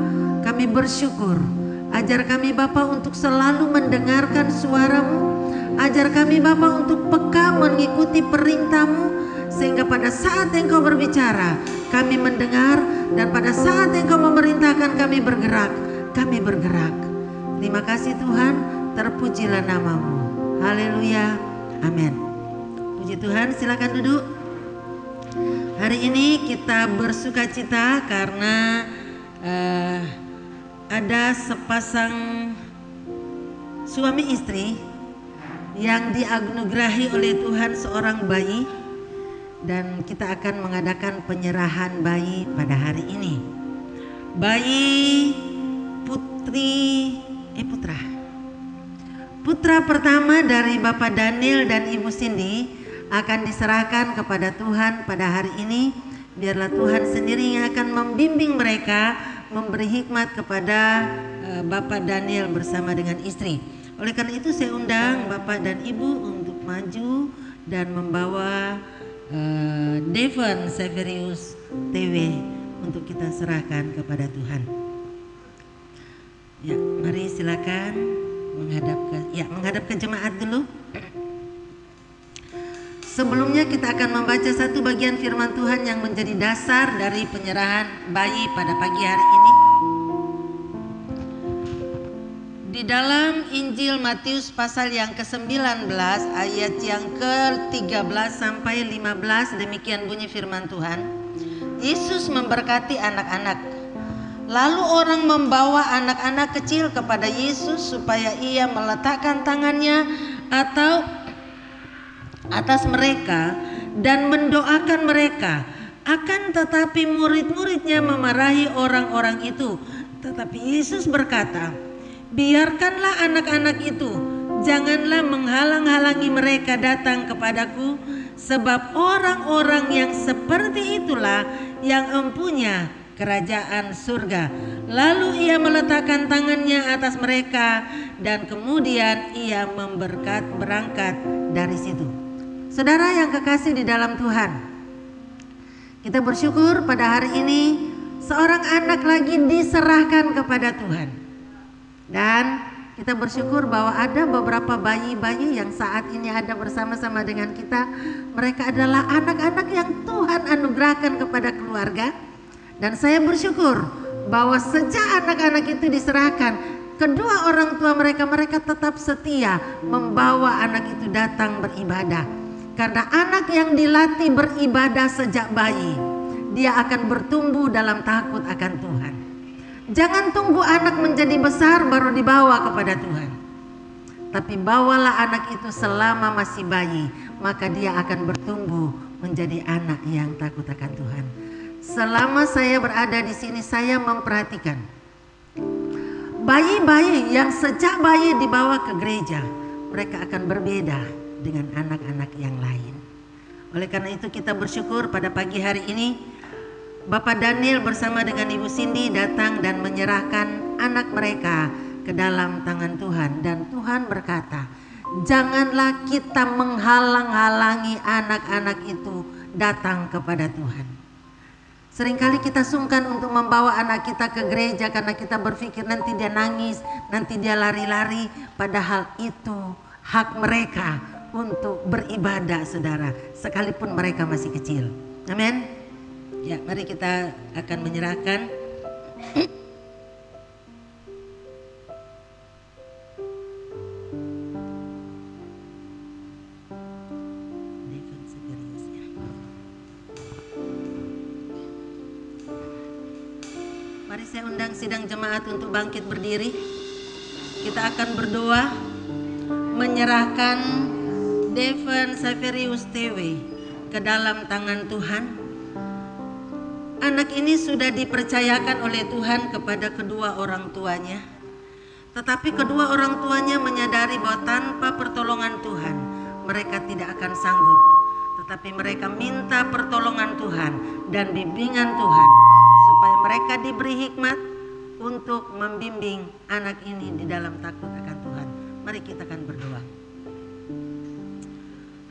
kami bersyukur. Ajar kami Bapa untuk selalu mendengarkan suara-Mu. Ajar kami Bapa untuk peka mengikuti perintah-Mu, sehingga pada saat Engkau berbicara kami mendengar, dan pada saat Engkau memerintahkan kami bergerak, kami bergerak. Terima kasih Tuhan, terpujilah nama-Mu. Haleluya, amin. Puji Tuhan, silakan duduk. Hari ini kita bersuka cita karena ada sepasang suami istri yang dianugerahi oleh Tuhan seorang bayi, dan kita akan mengadakan penyerahan bayi pada hari ini. Bayi putra pertama dari Bapak Daniel dan Ibu Cindy akan diserahkan kepada Tuhan pada hari ini. Biarlah Tuhan sendiri yang akan membimbing mereka, memberi hikmat kepada Bapak Daniel bersama dengan istri. Oleh karena itu saya undang Bapak dan Ibu untuk maju dan membawa Devon Severius TW untuk kita serahkan kepada Tuhan. Ya, mari silakan menghadap ke jemaat dulu. Sebelumnya kita akan membaca satu bagian firman Tuhan yang menjadi dasar dari penyerahan bayi pada pagi hari ini. Di dalam Injil Matius pasal yang ke-19 ayat yang ke-13 sampai 15, demikian bunyi firman Tuhan. Yesus memberkati anak-anak. Lalu orang membawa anak-anak kecil kepada Yesus supaya ia meletakkan tangannya atau atas mereka dan mendoakan mereka. Akan tetapi murid-muridnya memarahi orang-orang itu. Tetapi Yesus berkata, biarkanlah anak-anak itu, janganlah menghalang-halangi mereka datang kepadaku, sebab orang-orang yang seperti itulah yang empunya kerajaan surga. Lalu ia meletakkan tangannya atas mereka dan kemudian ia berangkat dari situ. Saudara yang kekasih di dalam Tuhan, kita bersyukur pada hari ini seorang anak lagi diserahkan kepada Tuhan. Dan kita bersyukur bahwa ada beberapa bayi-bayi yang saat ini ada bersama-sama dengan kita. Mereka adalah anak-anak yang Tuhan anugerahkan kepada keluarga. Dan saya bersyukur bahwa sejak anak-anak itu diserahkan, kedua orang tua mereka tetap setia membawa anak itu datang beribadah. Karena anak yang dilatih beribadah sejak bayi, dia akan bertumbuh dalam takut akan Tuhan. Jangan tunggu anak menjadi besar baru dibawa kepada Tuhan. Tapi bawalah anak itu selama masih bayi, maka dia akan bertumbuh menjadi anak yang takut akan Tuhan. Selama saya berada di sini, saya memperhatikan bayi-bayi yang sejak bayi dibawa ke gereja, mereka akan berbeda dengan anak-anak yang lain. Oleh karena itu kita bersyukur pada pagi hari ini Bapak Daniel bersama dengan Ibu Cindy datang dan menyerahkan anak mereka ke dalam tangan Tuhan. Dan Tuhan berkata, janganlah kita menghalang-halangi anak-anak itu datang kepada Tuhan. Seringkali kita sungkan untuk membawa anak kita ke gereja karena kita berpikir nanti dia nangis, nanti dia lari-lari. Padahal itu hak mereka untuk beribadah, saudara, sekalipun mereka masih kecil. Amin. Ya, mari kita akan menyerahkan. Mari saya undang sidang jemaat untuk bangkit berdiri. kita akan berdoa menyerahkan Devon Saverius TW ke dalam tangan Tuhan. Anak ini sudah dipercayakan oleh Tuhan kepada kedua orang tuanya. Tetapi kedua orang tuanya menyadari bahwa tanpa pertolongan Tuhan mereka tidak akan sanggup. Tetapi mereka minta pertolongan Tuhan dan bimbingan Tuhan supaya mereka diberi hikmat untuk membimbing anak ini di dalam takut akan Tuhan. Mari kita akan berdoa.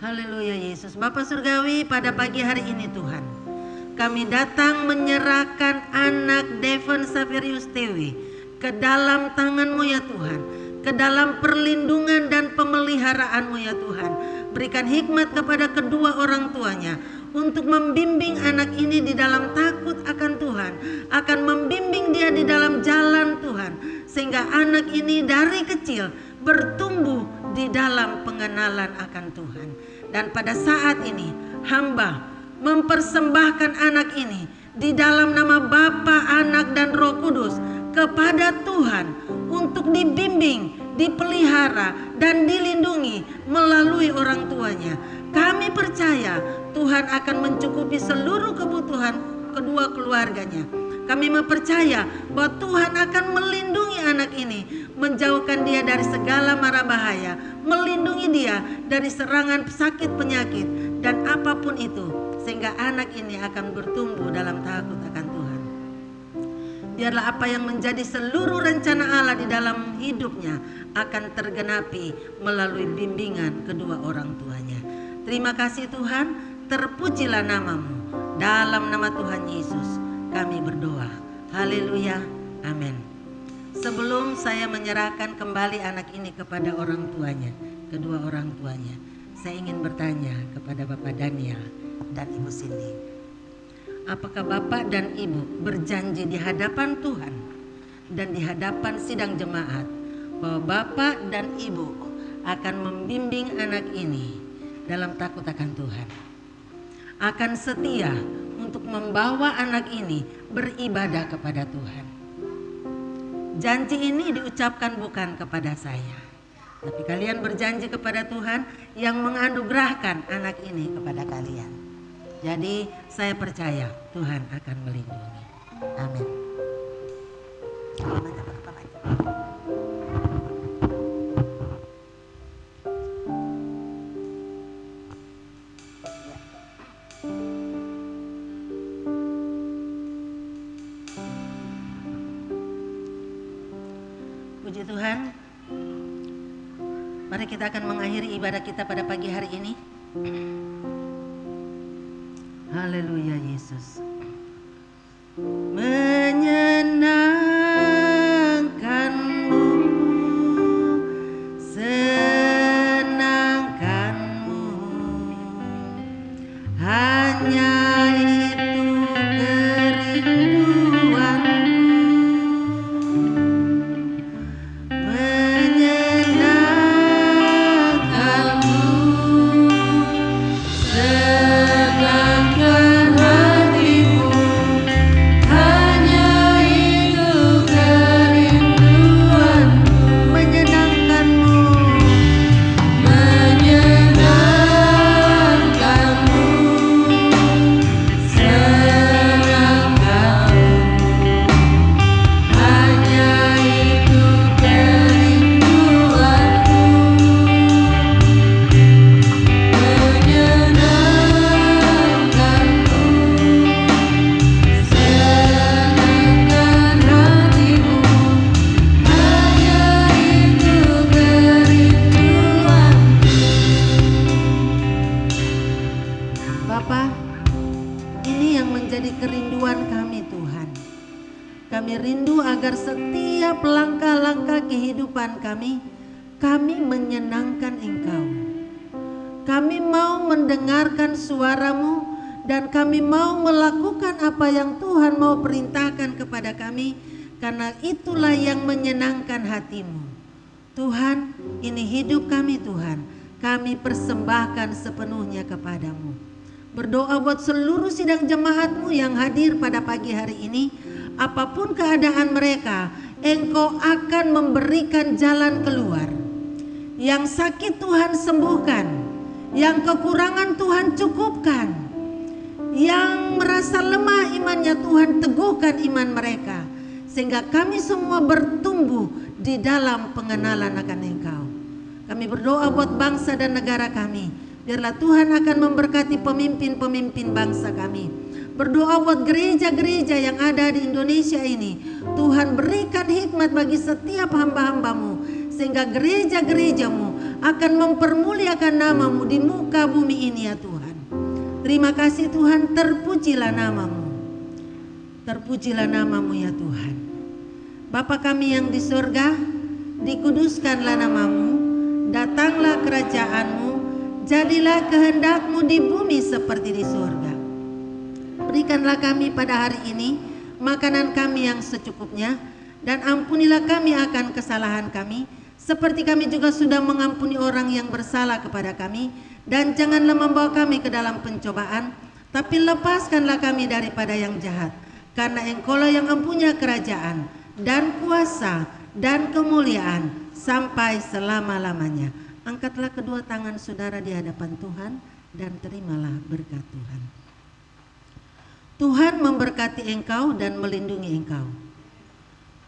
Haleluya Yesus. Bapa Surgawi, pada pagi hari ini Tuhan, kami datang menyerahkan anak Devon Saverius TW ke dalam tangan-Mu ya Tuhan, ke dalam perlindungan dan pemeliharaanmu ya Tuhan. Berikan hikmat kepada kedua orang tuanya untuk membimbing anak ini di dalam takut akan Tuhan, akan membimbing dia di dalam jalan Tuhan, sehingga anak ini dari kecil bertumbuh di dalam pengenalan akan Tuhan. Dan pada saat ini hamba mempersembahkan anak ini di dalam nama Bapa, Anak dan Roh Kudus kepada Tuhan untuk dibimbing, dipelihara dan dilindungi melalui orang tuanya. Kami percaya Tuhan akan mencukupi seluruh kebutuhan kedua keluarganya. Kami mempercaya bahwa Tuhan akan melindungi anak ini, menjauhkan dia dari segala mara bahaya, melindungi dia dari serangan sakit penyakit dan apapun itu, sehingga anak ini akan bertumbuh dalam takut akan Tuhan. Biarlah apa yang menjadi seluruh rencana Allah di dalam hidupnya akan tergenapi melalui bimbingan kedua orang tuanya. Terima kasih Tuhan, terpujilah nama-Mu. Dalam nama Tuhan Yesus kami berdoa. Haleluya, amin. Sebelum saya menyerahkan kembali anak ini kepada orang tuanya, kedua orang tuanya, saya ingin bertanya kepada Bapak Daniel dan Ibu Cindy. Apakah Bapak dan Ibu berjanji di hadapan Tuhan dan di hadapan sidang jemaat bahwa Bapak dan Ibu akan membimbing anak ini dalam takut akan Tuhan, akan setia untuk membawa anak ini beribadah kepada Tuhan? Janji ini diucapkan bukan kepada saya, tapi kalian berjanji kepada Tuhan yang menganugerahkan anak ini kepada kalian. Jadi saya percaya Tuhan akan melindungi. Amin. Puji Tuhan. Mari kita akan mengakhiri ibadah kita pada pagi hari ini. Haleluya Yesus. Menyenangkanmu, senangkanmu, hanya itu kerinduanku. Kami menyenangkan Engkau. Kami mau mendengarkan suara-Mu dan kami mau melakukan apa yang Tuhan mau perintahkan kepada kami, karena itulah yang menyenangkan hati-Mu. Tuhan, ini hidup kami Tuhan, kami persembahkan sepenuhnya kepadamu. Berdoa buat seluruh sidang jemaat-Mu yang hadir pada pagi hari ini, apapun keadaan mereka, Engkau akan memberikan jalan keluar. Yang sakit Tuhan sembuhkan, yang kekurangan Tuhan cukupkan, yang merasa lemah imannya Tuhan teguhkan iman mereka, sehingga kami semua bertumbuh di dalam pengenalan akan Engkau. Kami berdoa buat bangsa dan negara kami, biarlah Tuhan akan memberkati pemimpin-pemimpin bangsa kami. Berdoa buat gereja-gereja yang ada di Indonesia ini, Tuhan berikan hikmat bagi setiap hamba-hambamu, sehingga gereja-gerejamu akan mempermuliakan namamu di muka bumi ini ya Tuhan. Terima kasih Tuhan, terpujilah namamu. Terpujilah namamu ya Tuhan. Bapa kami yang di surga, dikuduskanlah namamu, datanglah kerajaanmu, jadilah kehendakmu di bumi seperti di surga. Berikanlah kami pada hari ini makanan kami yang secukupnya, dan ampunilah kami akan kesalahan kami, seperti kami juga sudah mengampuni orang yang bersalah kepada kami. Dan janganlah membawa kami ke dalam pencobaan, tapi lepaskanlah kami daripada yang jahat. Karena Engkaulah yang mempunyai kerajaan dan kuasa dan kemuliaan sampai selama-lamanya. Angkatlah kedua tangan saudara di hadapan Tuhan dan terimalah berkat Tuhan. Tuhan memberkati engkau dan melindungi engkau.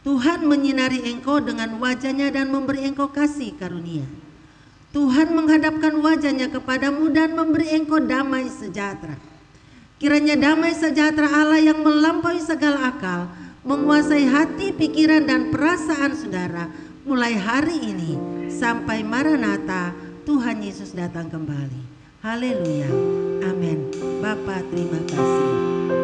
Tuhan menyinari engkau dengan wajah-Nya dan memberi engkau kasih karunia. Tuhan menghadapkan wajah-Nya kepadamu dan memberi engkau damai sejahtera. Kiranya damai sejahtera Allah yang melampaui segala akal menguasai hati, pikiran, dan perasaan saudara mulai hari ini sampai Maranatha, Tuhan Yesus datang kembali. Haleluya. Amin. Bapa terima kasih.